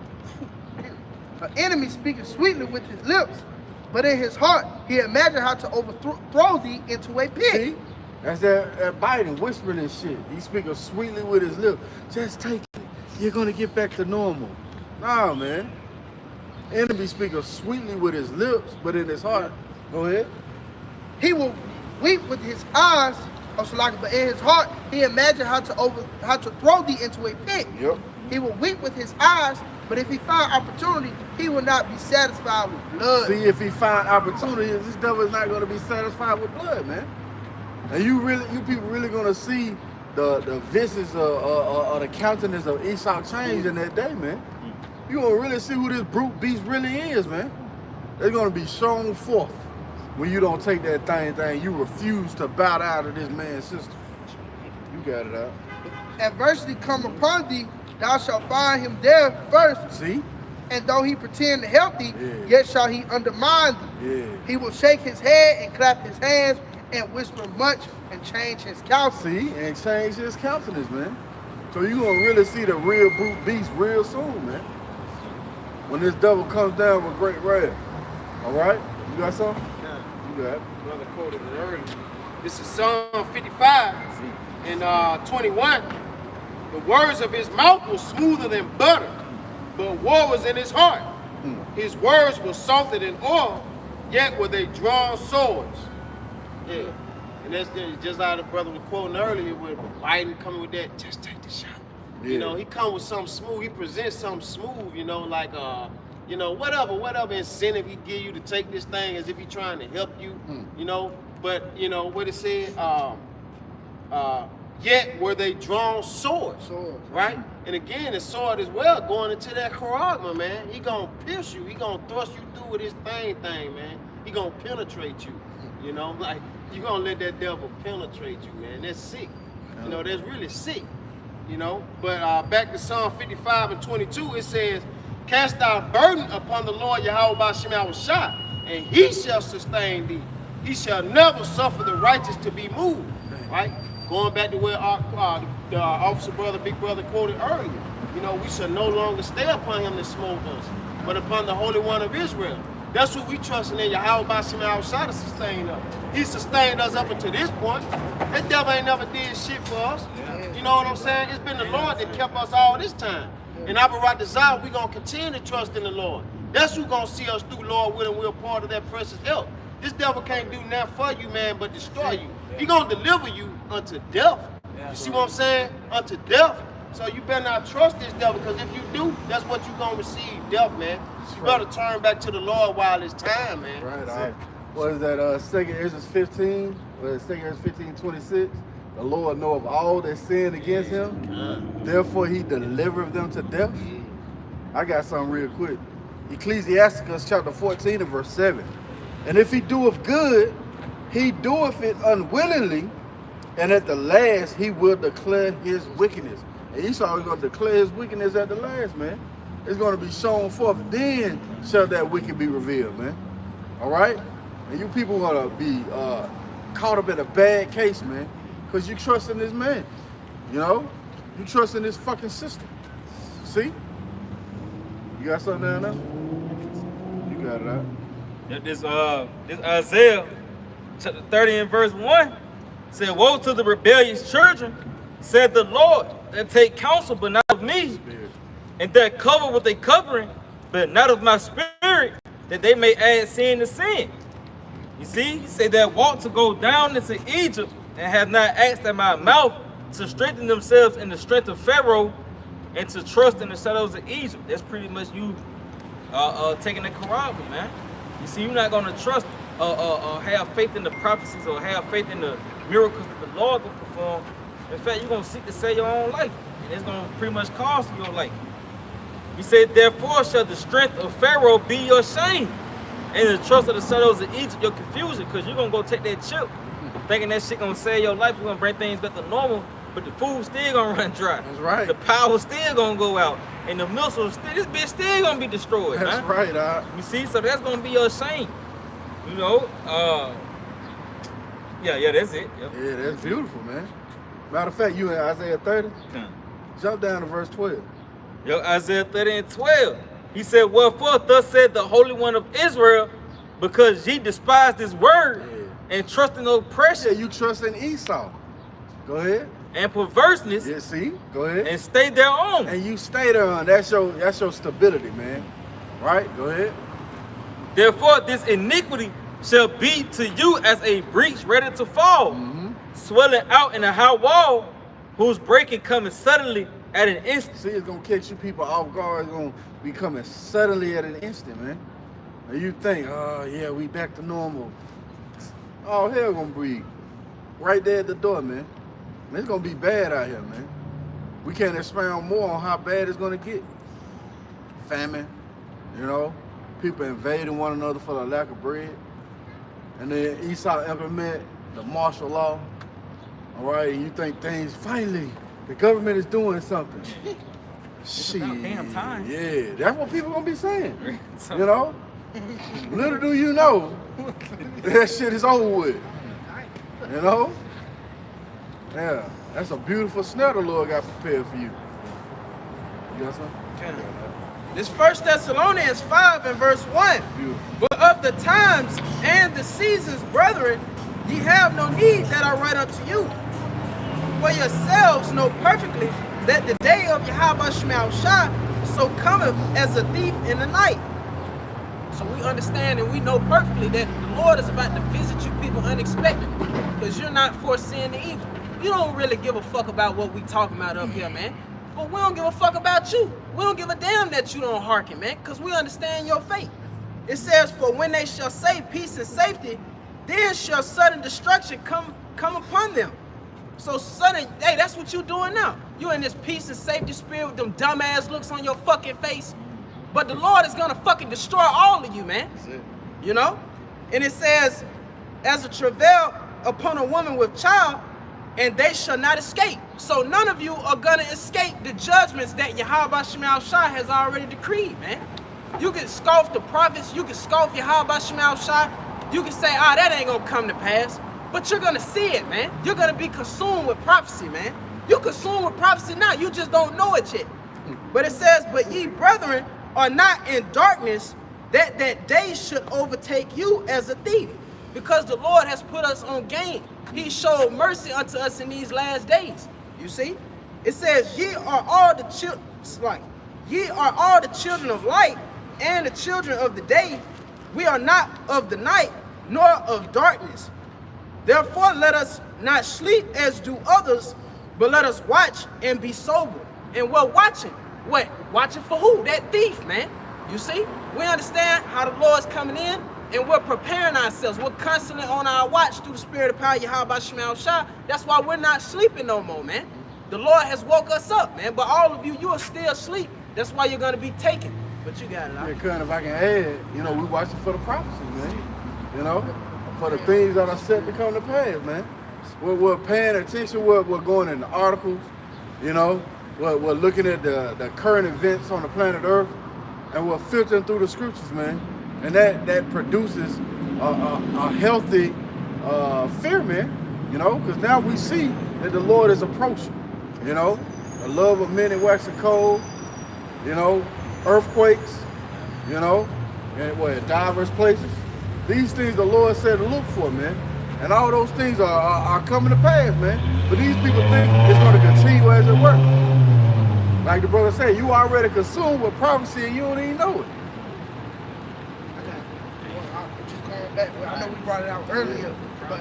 An enemy speaking sweetly with his lips, but in his heart he imagined how to overthrow thee into a pit. See? That's that biting, whispering and shit. He speaking sweetly with his lips. Just take it. You're gonna get back to normal. Nah, man. Enemy speaking sweetly with his lips, but in his heart. Go ahead. He will weep with his eyes, but in his heart he imagined how to throw thee into a pit. Yep. He will weep with his eyes, but if he find opportunity, he will not be satisfied with blood. See, if he find opportunity, this devil is not gonna be satisfied with blood, man. And you people really gonna see the visage or the countenance of Esau change in that day, man. You gonna really see who this brute beast really is, man. They're gonna be shown forth when you don't take that thing. You refuse to bow out of this man's system. You got it out. Adversity come upon thee, thou shalt find him there first. See? And though he pretend to help thee, Yeah. yet shall he undermine thee. Yeah. He will shake his head and clap his hands and whisper much and change his counsel. See? And change his countenance, man. So you gonna really see the real brute beast real soon, man. When this devil comes down with great wrath. All right? You got something? You got it. Brother quoted it earlier. This is Psalm 55 and 21. The words of his mouth were smoother than butter, but war was in his heart. His words were softer than oil, yet were they drawn swords. Yeah. And that's just like the brother was quoting earlier with Biden coming with that, just take the shot. Yeah. You know, he come with something smooth, he presents something smooth, you know, like you know, whatever incentive he give you to take this thing as if he trying to help you, you know. But you know what it said, yet were they drawn swords, right? And again, the sword as well going into that charagma, man. He gonna pierce you. He gonna thrust you through with his thing, man. He gonna penetrate you, you know. Like you gonna let that devil penetrate you, man. That's sick. You know, that's really sick. You know. But back to Psalm 55 and 22, it says, "Cast thy burden upon the Lord Yahweh Ba'Shem Shah, and he shall sustain thee. He shall never suffer the righteous to be moved." Right? Going back to where the officer brother, big brother quoted earlier. You know, we shall no longer stay upon him that smote us, but upon the Holy One of Israel. That's what we trusting in Yahweh Ba'Shem Shah to sustain us. He sustained us up until this point. That devil ain't never did shit for us. You know what I'm saying? It's been the Lord that kept us all this time. And Abarat desire, we're going to continue to trust in the Lord. That's who's going to see us through, Lord willing, we're part of that precious help. This devil can't do nothing for you, man, but destroy you. He going to deliver you unto death. You see what I'm saying? Unto death. So you better not trust this devil, because if you do, that's what you're going to receive, death, man. You better turn back to the Lord while it's time, man. Right. What is that? 2nd Ezra 15. 2nd Ezra 15:26. The Lord know of all that sin against him. Therefore he delivereth them to death. I got something real quick. Ecclesiasticus chapter 14 and verse 7. And if he doeth good, he doeth it unwillingly, and at the last he will declare his wickedness. And Esau is going to declare his wickedness at the last, man. It's going to be shown forth. Then shall that wicked be revealed, man. All right? And you people going to be caught up in a bad case, man, because you trust in this man. You know? You trust in this fucking system. See? You got something down there? You got it out. This Isaiah chapter 30 and verse 1 said, "Woe to the rebellious children, said the Lord, that take counsel, but not of me, and that cover with a covering, but not of my spirit, that they may add sin to sin." You see, he said that walk to go down into Egypt, and have not asked at my mouth to strengthen themselves in the strength of Pharaoh, and to trust in the shadows of Egypt. That's pretty much you taking the Quran, man. You see, you're not gonna trust have faith in the prophecies or have faith in the miracles that the Lord will perform. In fact, you're gonna seek to save your own life, and it's gonna pretty much cost you your life. He said, therefore shall the strength of Pharaoh be your shame, and the trust of the shadows of Egypt your confusion, because you're gonna go take that chip, thinking that shit gonna save your life, you're gonna bring things back to normal, but the food still gonna run dry. That's right. The power still gonna go out, and the missiles, this bitch still gonna be destroyed. That's man. right, You see, so that's gonna be your shame. You know, yeah, that's it. Yep. Yeah, that's beautiful, man. Matter of fact, you in Isaiah 30, jump down to verse 12. Yo, Isaiah 30 and 12. He said, wherefore thus said the Holy One of Israel, because ye despised his word and trust in oppression. Yeah, you trust in Esau. Go ahead. And perverseness. Yeah, see? Go ahead. And stay thereon. And you stay there on. That's your stability, man. Right? Go ahead. Therefore, this iniquity shall be to you as a breach ready to fall, swelling out in a high wall, whose breaking coming suddenly at an instant. See, it's gonna catch you people off guard. It's gonna be coming suddenly at an instant, man. And you think, oh yeah, we back to normal. Oh, hell gonna be right there at the door, man. And it's gonna be bad out here, man. We can't expound more on how bad it's gonna get. Famine, you know, people invading one another for the lack of bread. And then Esau implement the martial law. All right, and you think things, finally, the government is doing something. Shit, about damn time. yeah, that's what people gonna be saying. You know? Little do you know, that shit is over with. You know? Yeah, that's a beautiful snare the Lord got prepared for you. You got something? This 1 Thessalonians 5 and verse 1. Beautiful. But of the times and the seasons, brethren, ye have no need that I write unto you. For yourselves know perfectly that the day of Yahweh Shema Shah so cometh as a thief in the night. So we understand and we know perfectly that the Lord is about to visit you people unexpectedly, because you're not foreseeing the evil. You don't really give a fuck about what we talking about up here, man. But we don't give a fuck about you. We don't give a damn that you don't hearken, man, because we understand your fate. It says, for when they shall say peace and safety, then shall sudden destruction come upon them. So sudden, hey, that's what you doing now. You in this peace and safety spirit with them dumbass looks on your fucking face. But the Lord is gonna fucking destroy all of you, man. That's it. You know? And it says, as a travail upon a woman with child, and they shall not escape. So none of you are gonna escape the judgments that Yahweh Shema Shah has already decreed, man. You can scoff the prophets, you can scoff Yahweh Shema Shah, you can say, that ain't gonna come to pass. But you're gonna see it, man. You're gonna be consumed with prophecy, man. You're consumed with prophecy now, you just don't know it yet. But it says, but ye brethren are not in darkness, that day should overtake you as a thief. Because the Lord has put us on game. He showed mercy unto us in these last days. You see? It says, ye are all the children of light and the children of the day. We are not of the night, nor of darkness. Therefore let us not sleep as do others, but let us watch and be sober. And we're watching. What? Watching for who? That thief, man. You see? We understand how the Lord's coming in, and we're preparing ourselves. We're constantly on our watch through the spirit of power, Yahweh Shema Shah. That's why we're not sleeping no more, man. The Lord has woke us up, man. But all of you, you are still asleep. That's why you're going to be taken. But you got it. Yeah, Cutting, if I can add, we watching for the prophecy, man. For the things that are set to come to pass, man. We're paying attention, we're going in the articles, we're looking at the current events on the planet Earth, and we're filtering through the scriptures, man. And that produces a healthy fear, man, because now we see that the Lord is approaching, the love of men and waxing cold, earthquakes, and diverse places. These things the Lord said to look for, man. And all those things are coming to pass, man. But these people think it's going to continue as it works. Like the brother said, you already consumed with prophecy and you don't even know it. Just going back, I know we brought it out earlier, but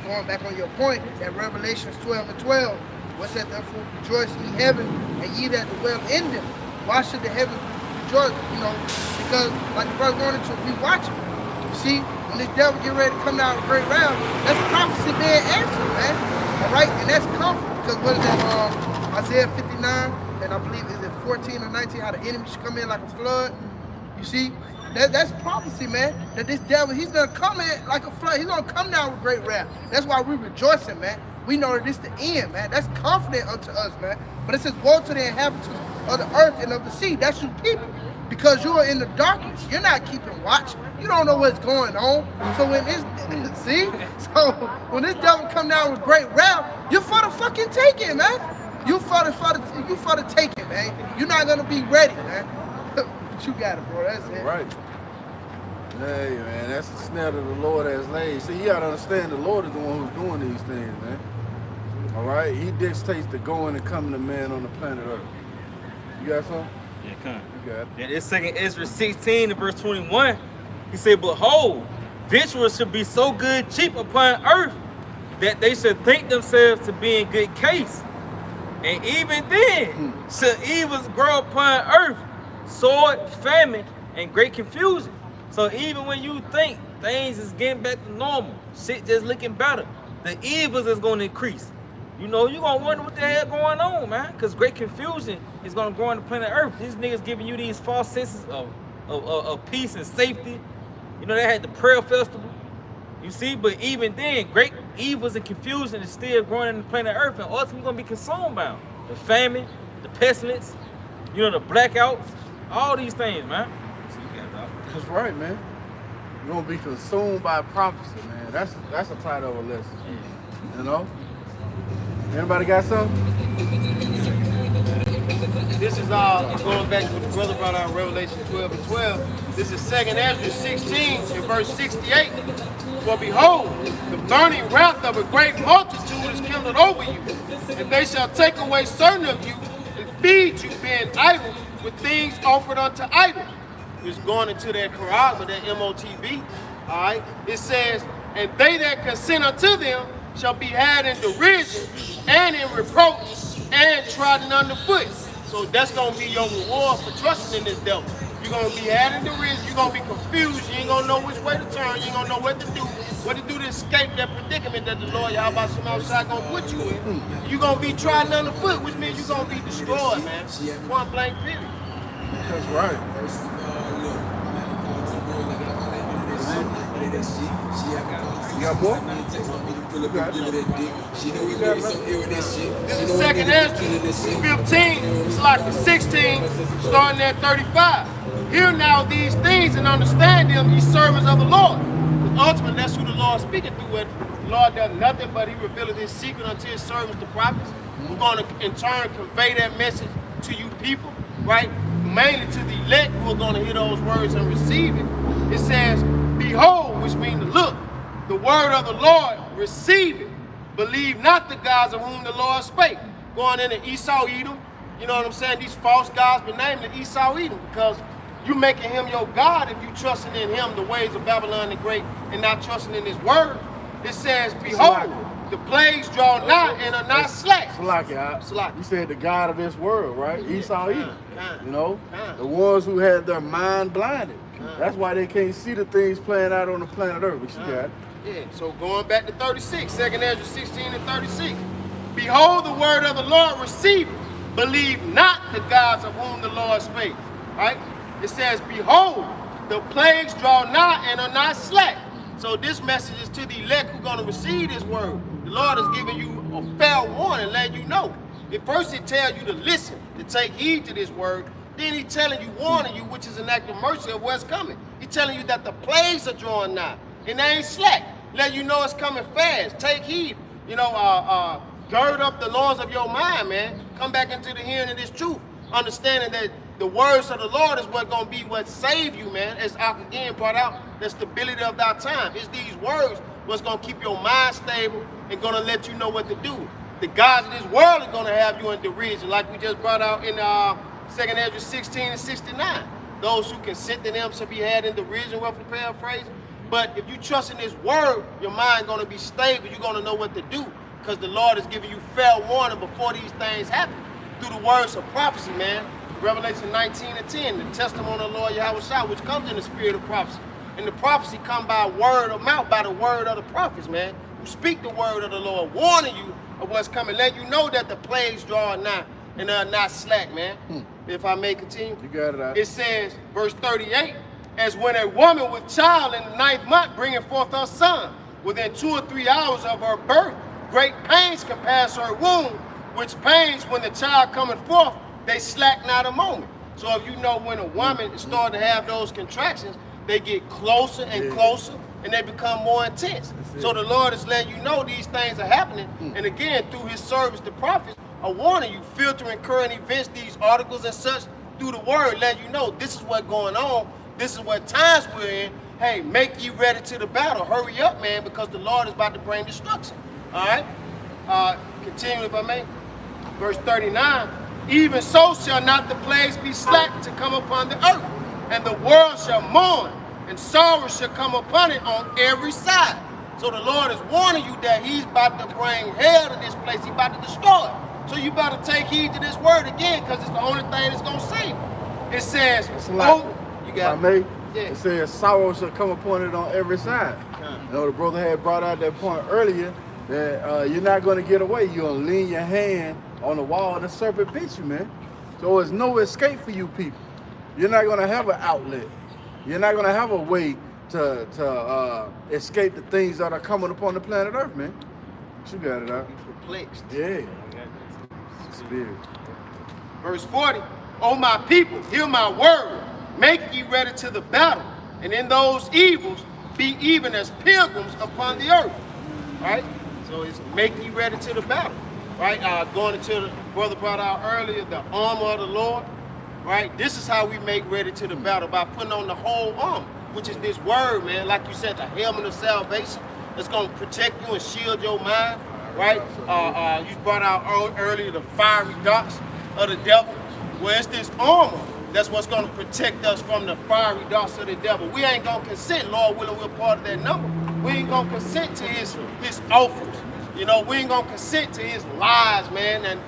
going back on your point, that Revelations 12 and 12, what's that? Therefore rejoice ye heaven, and ye that dwell in them. Why should the heavens rejoice? Because like the brother going into, we watching. You see, when this devil get ready to come down with great wrath, that's prophecy being answered, man. All right, and that's comfort because what is that? Isaiah 59, and I believe is it 14 or 19? How the enemy should come in like a flood. You see, that's prophecy, man. That this devil, he's gonna come in like a flood. He's gonna come down with great wrath. That's why we're rejoicing, man. We know that this the end, man. That's confident unto us, man. But it says, woe to the inhabitants of the earth and of the sea. That's you people. Because you are in the darkness. You're not keeping watch. You don't know what's going on. So when this, see? So when this devil come down with great wrath, you're for the fucking taking, man. You for the taking, man. You're not gonna be ready, man. But you got it, bro. That's it. Right. Hey, man, that's the snare that the Lord has laid. See, you gotta understand the Lord is the one who's doing these things, man. All right? He dictates the going and coming of man on the planet Earth. You got something? Yeah, come. You got it. And it's 2 Ezra 16 and verse 21. He said, behold, victuals should be so good cheap upon earth that they should think themselves to be in good case. And even then, shall evils grow upon earth, sword, famine, and great confusion. So even when you think things is getting back to normal, shit just looking better, the evils is going to increase. You know, you're going to wonder what the hell going on, man, because great confusion is going to grow on the planet Earth. These niggas giving you these false senses of peace and safety. You know, they had the prayer festival. You see, but even then, great evils and confusion is still growing on the planet Earth, and ultimately going to be consumed by them. The famine, the pestilence, you know, the blackouts, all these things, man. So you got that. That's right, man. You're gonna be consumed by prophecy, man. That's the title of a lesson. You know? Anybody got something? This is going back to what the brother brought out in Revelation 12 and 12. This is 2 Ezra 16 and verse 68. For behold, the burning wrath of a great multitude is kindled over you, and they shall take away certain of you and feed you, being idle, with things offered unto idols. It's going into that charisma, that MOTB. All right. It says, and they that consent unto them shall be had in derision and in reproach and trodden underfoot. So that's going to be your reward for trusting in this devil. You're going to be had in derision. You're going to be confused. You ain't going to know which way to turn. You ain't going to know what to do to escape that predicament that the Lord Yahweh Shemashai going to put you in. You're going to be trodden underfoot, which means you're going to be destroyed, man. Point blank period. That's right. You got more? This is 2 Ezra 15, it's like the 16, starting at 35. Hear now these things and understand them, ye servants of the Lord. Ultimately, that's who the Lord is speaking through. The Lord does nothing but he revealed his secret unto his servants, the prophets. We're going to, in turn, convey that message to you people, right? Mainly to the elect who are going to hear those words and receive it. It says, behold, which means to look, the word of the Lord, receive it. Believe not the gods of whom the Lord spake. Going into Esau, Edom, you know what I'm saying? These false gods, but namely Esau, Edom, because you making him your God if you trusting in him, the ways of Babylon the Great, and not trusting in his word. It says, behold, the plagues draw nigh and are not slack. Slack. You said the God of this world, right? Esau, Edom. You know, the ones who had their mind blinded. That's why they can't see the things playing out on the planet Earth. But you got it. Yeah, so going back to 36, 2 Ezra 16 and 36. Behold, the word of the Lord, receive it. Believe not the gods of whom the Lord spake. Right? It says, behold, the plagues draw nigh and are not slack. So this message is to the elect who are going to receive this word. The Lord is giving you a fair warning, letting you know. At first, He tells you to listen, to take heed to this word. Then He's telling you, warning you, which is an act of mercy of what's coming. He's telling you that the plagues are drawing nigh, and they ain't slack. Let you know it's coming fast. Take heed. You know, gird up the loins of your mind, man. Come back into the hearing of this truth, understanding that the words of the Lord is what's going to be what save you, man. As I again brought out, the stability of thy time. It's these words what's going to keep your mind stable and going to let you know what to do. The gods of this world are going to have you in derision, like we just brought out in 2 Ezra 16 and 69. Those who consent to them shall be had in derision, roughly paraphrased. But if you trust in His word, your mind going to be stable. You're going to know what to do because the Lord is giving you fair warning before these things happen through the words of prophecy, man. Revelation 19 and 10, the testimony of the Lord Yahweh Shai, which comes in the spirit of prophecy. And the prophecy come by word of mouth, by the word of the prophets, man. Who speak the word of the Lord, warning you of what's coming, letting you know that the plagues draw nigh and are not slack, man. If I may continue. You got it out. It says, verse 38, as when a woman with child in the 9th month bringing forth her son, within 2 or 3 hours of her birth, great pains compass her womb, which pains when the child cometh forth, they slack not a moment. So if you know when a woman is starting to have those contractions, they get closer and closer, and they become more intense. So the Lord is letting you know these things are happening. And again, through his service, the prophets are warning you, filtering current events, these articles and such, through the word, letting you know this is what's going on, this is what times we're in. Hey, make ye ready to the battle. Hurry up, man, because the Lord is about to bring destruction. All right? Continue, if I may. Verse 39, even so shall not the plagues be slack to come upon the earth, and the world shall mourn, and sorrow shall come upon it on every side. So the Lord is warning you that he's about to bring hell to this place. He's about to destroy it. So you better take heed to this word again, because it's the only thing that's going to save you. It says, you got it. Yeah. It says sorrow shall come upon it on every side. You know, the brother had brought out that point earlier that you're not going to get away. You're going to lean your hand on the wall and the serpent bit you, man. So there's no escape for you people. You're not going to have an outlet. You're not going to have a way to escape the things that are coming upon the planet Earth, man. You got it out. Perplexed. Yeah. Spirit. Verse 40, O my people, hear my word. Make ye ready to the battle, and in those evils be even as pilgrims upon the earth. Right? So it's make ye ready to the battle. Right? Going into the brother brought out earlier, the armor of the Lord. Right? This is how we make ready to the battle, by putting on the whole armor, which is this word, man. Like you said, the helmet of salvation that's going to protect you and shield your mind. Right? You brought out earlier the fiery darts of the devil. Well, it's this armor that's what's going to protect us from the fiery darts of the devil. We ain't going to consent, Lord willing, we're part of that number. We ain't going to consent to his offers. You know, we ain't going to consent to his lies, man, and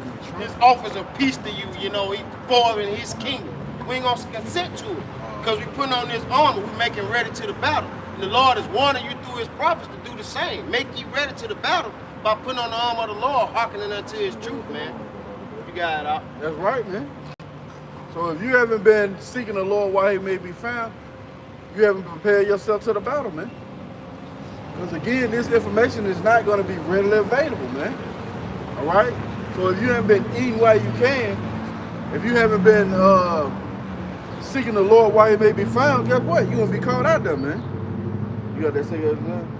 his offers of peace to you, you know, he following his kingdom. We ain't going to consent to it, because we putting on this armor, we're making ready to the battle. And the Lord is warning you through his prophets to do the same. Make you ready to the battle by putting on the armor of the Lord, hearkening unto his truth, man. You got it out. That's right, man. So if you haven't been seeking the Lord while he may be found, you haven't prepared yourself to the battle, man. Because again, this information is not going to be readily available, man. All right? So if you haven't been eating while you can, if you haven't been seeking the Lord while he may be found, guess what? You're going to be caught out there, man. You got that cigarette, man?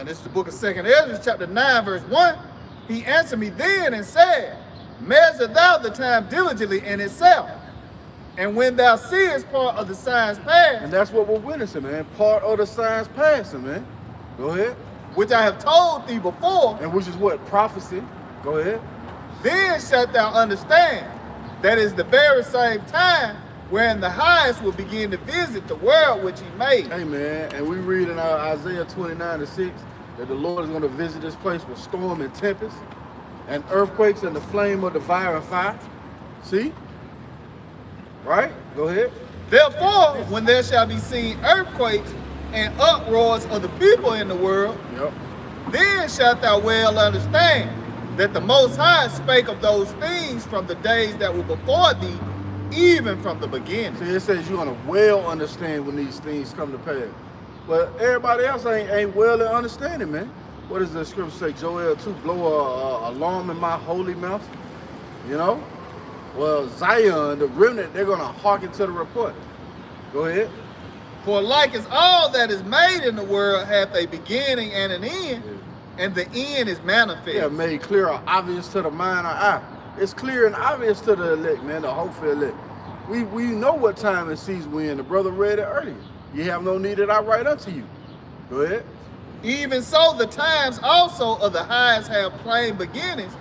This is the book of 2 Ezra, chapter 9, verse 1. He answered me then and said, measure thou the time diligently in itself. And when thou seest part of the signs pass, and that's what we're witnessing, man. Part of the signs passing, man. Go ahead. which I have told thee before, And which is what? Prophecy. Go ahead. then shalt thou understand that is the very same time wherein the highest will begin to visit the world which he made. Hey, man. And we read in Isaiah 29:6 that the Lord is going to visit this place with storm and tempest and earthquakes and the flame of devouring fire. See? Right? Go ahead. Therefore, when there shall be seen earthquakes and uproars of the people in the world, Yep. then shalt thou well understand that the Most High spake of those things from the days that were before thee, even from the beginning. See, it says you're going to well understand when these things come to pass. But everybody else ain't well in understanding, man. What does the scripture say? Joel 2, blow a alarm in my holy mouth. You know? Well, Zion, the remnant, they're going to hearken to the report. Go ahead. For like as all that is made in the world hath a beginning and an end, and the end is manifest. Yeah, made clear or obvious to the mind or eye. It's clear and obvious to the elect, man, the hopeful elect. We know what time and season we in. The brother read it earlier. You have no need that I write unto you. Go ahead. Even so, the times also of the highest have plain beginnings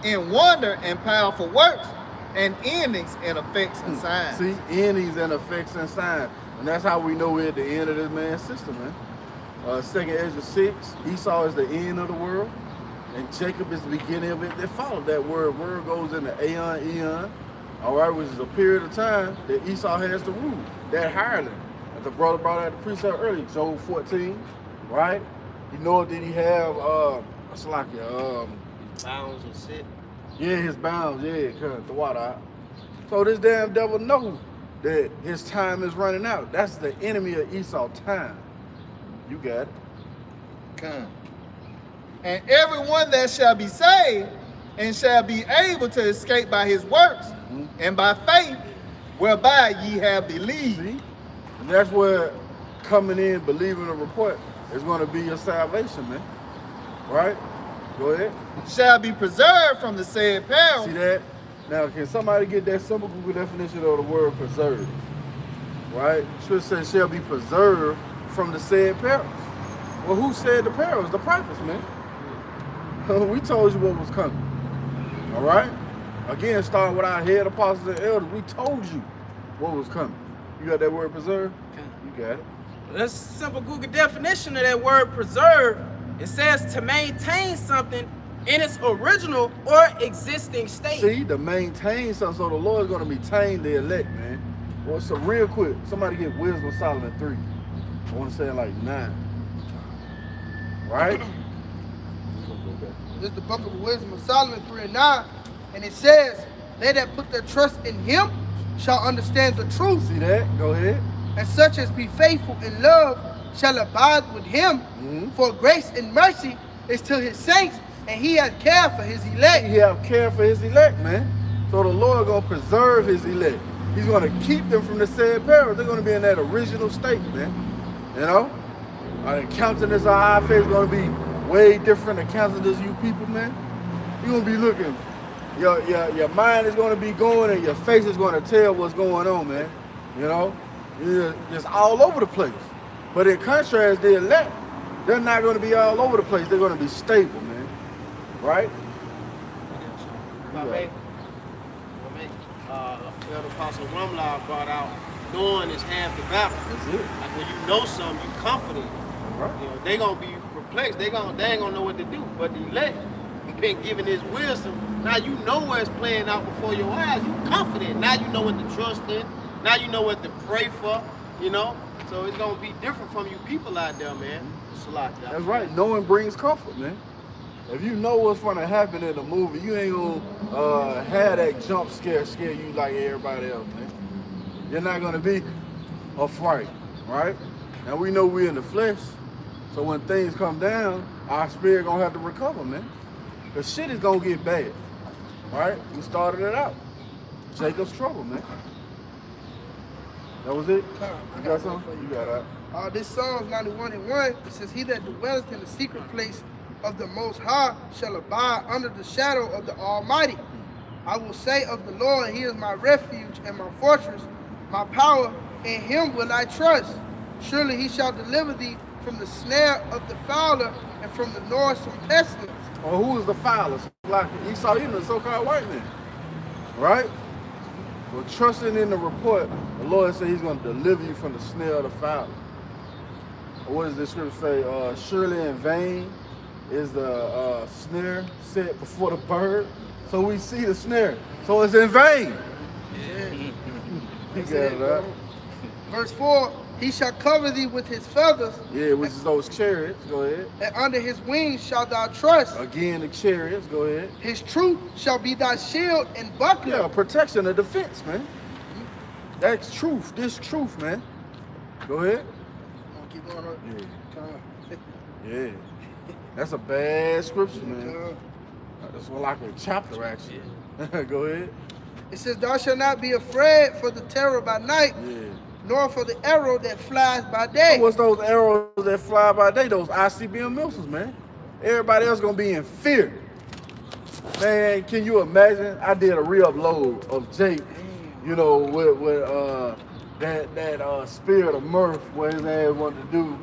in wonder and powerful works, and endings and effects and signs. See, endings and effects and signs. And that's how we know we're at the end of this man's system, man. 2 Ezra 6, Esau is the end of the world, and Jacob is the beginning of it. They follow that word. Word goes into aeon, eon. all right, which is a period of time that Esau has to rule. That hireling, as the brother brought out the precept earlier, Job 14, right? You know, did he have, what's like it, Bounds and sit. yeah, his bounds, yeah, cause the water out. So this damn devil knows that his time is running out. That's the enemy of Esau, time. You got it. Come. And everyone that shall be saved and shall be able to escape by his works and by faith whereby ye have believed. See? And that's where coming in, believing the report is going to be your salvation, man. Right? Go ahead. Shall be preserved from the said peril. See that? Now, can somebody get that simple Google definition of the word preserved? Right? Scripture says shall be preserved from the said perils. Well, who said the perils? The prophets, man. We told you what was coming. All right? Again, starting with our head apostles and elders, we told you what was coming. You got that word preserved? You got it. That's a simple Google definition of that word preserve. It says to maintain something in its original or existing state. See, to maintain something, so the Lord is going to maintain the elect, man. Well, so real quick, somebody get Wisdom of Solomon 3. I want to say like 9. Right? This is the book of Wisdom of Solomon 3 and 9. And it says, they that put their trust in him shall understand the truth. See that? Go ahead. And such as be faithful in love shall abide with him. For grace and mercy is to his saints, and he hath care for his elect. He have care for his elect, man. So the Lord going to preserve his elect. He's going to keep them from the said perils. They're going to be in that original state, man. You know? The countenance of our face is going to be way different than countenance of you people, man. You're going to be looking. Your mind is going to be going, and your face is going to tell what's going on, man. You know? You're just all over the place. But in contrast, the elect, they're not going to be all over the place. They're going to be stable, man. Right? Elder Apostle Rumlow brought out, knowing is half the battle. That's it. Like when you know something, you confident. Right. You know, they gonna be perplexed. They ain't gonna know what to do. But the elect, been given his wisdom. Now you know where it's playing out before your eyes. You confident. Now you know what to trust in. Now you know what to pray for. You know. So it's gonna be different from you people out there, man. It's a lot. That's right. Knowing brings comfort, man. If you know what's going to happen in the movie, you ain't going to have that jump scare you like everybody else, man. You're not going to be afraid, right? And we know we're in the flesh, so when things come down, our spirit going to have to recover, man. The shit is going to get bad, right? We started it out. Jacob's trouble, man. That was it? You got something? You got that. This Psalms 91 and 1, it says, he that dwelleth in the secret place of the Most High shall abide under the shadow of the Almighty. I will say of the Lord, he is my refuge and my fortress, my power, in him will I trust. Surely he shall deliver thee from the snare of the fowler and from the noisome pestilence. Or who is the fowler? Like Esau, even the so-called white man, right? Well, trusting in the report, the Lord said he's going to deliver you from the snare of the fowler. What does the scripture say? Surely in vain is the snare set before the bird. So we see the snare. So it's in vain. Yeah. You got it, right? Verse 4, he shall cover thee with his feathers. Yeah, which is those chariots. Go ahead. And under his wings shalt thou trust. Again, the chariots. Go ahead. His truth shall be thy shield and buckler. Yeah, protection and defense, man. That's truth. This truth, man. Go ahead. Keep going on. Yeah. That's a bad scripture, man. That's like a chapter, actually. Go ahead. It says, thou shalt not be afraid for the terror by night, nor for the arrow that flies by day. What's those arrows that fly by day? Those ICBM missiles, man. Everybody else gonna be in fear. Man, can you imagine? I did a re-upload of Jake, you know, with that spirit of mirth, where his ass wanted to do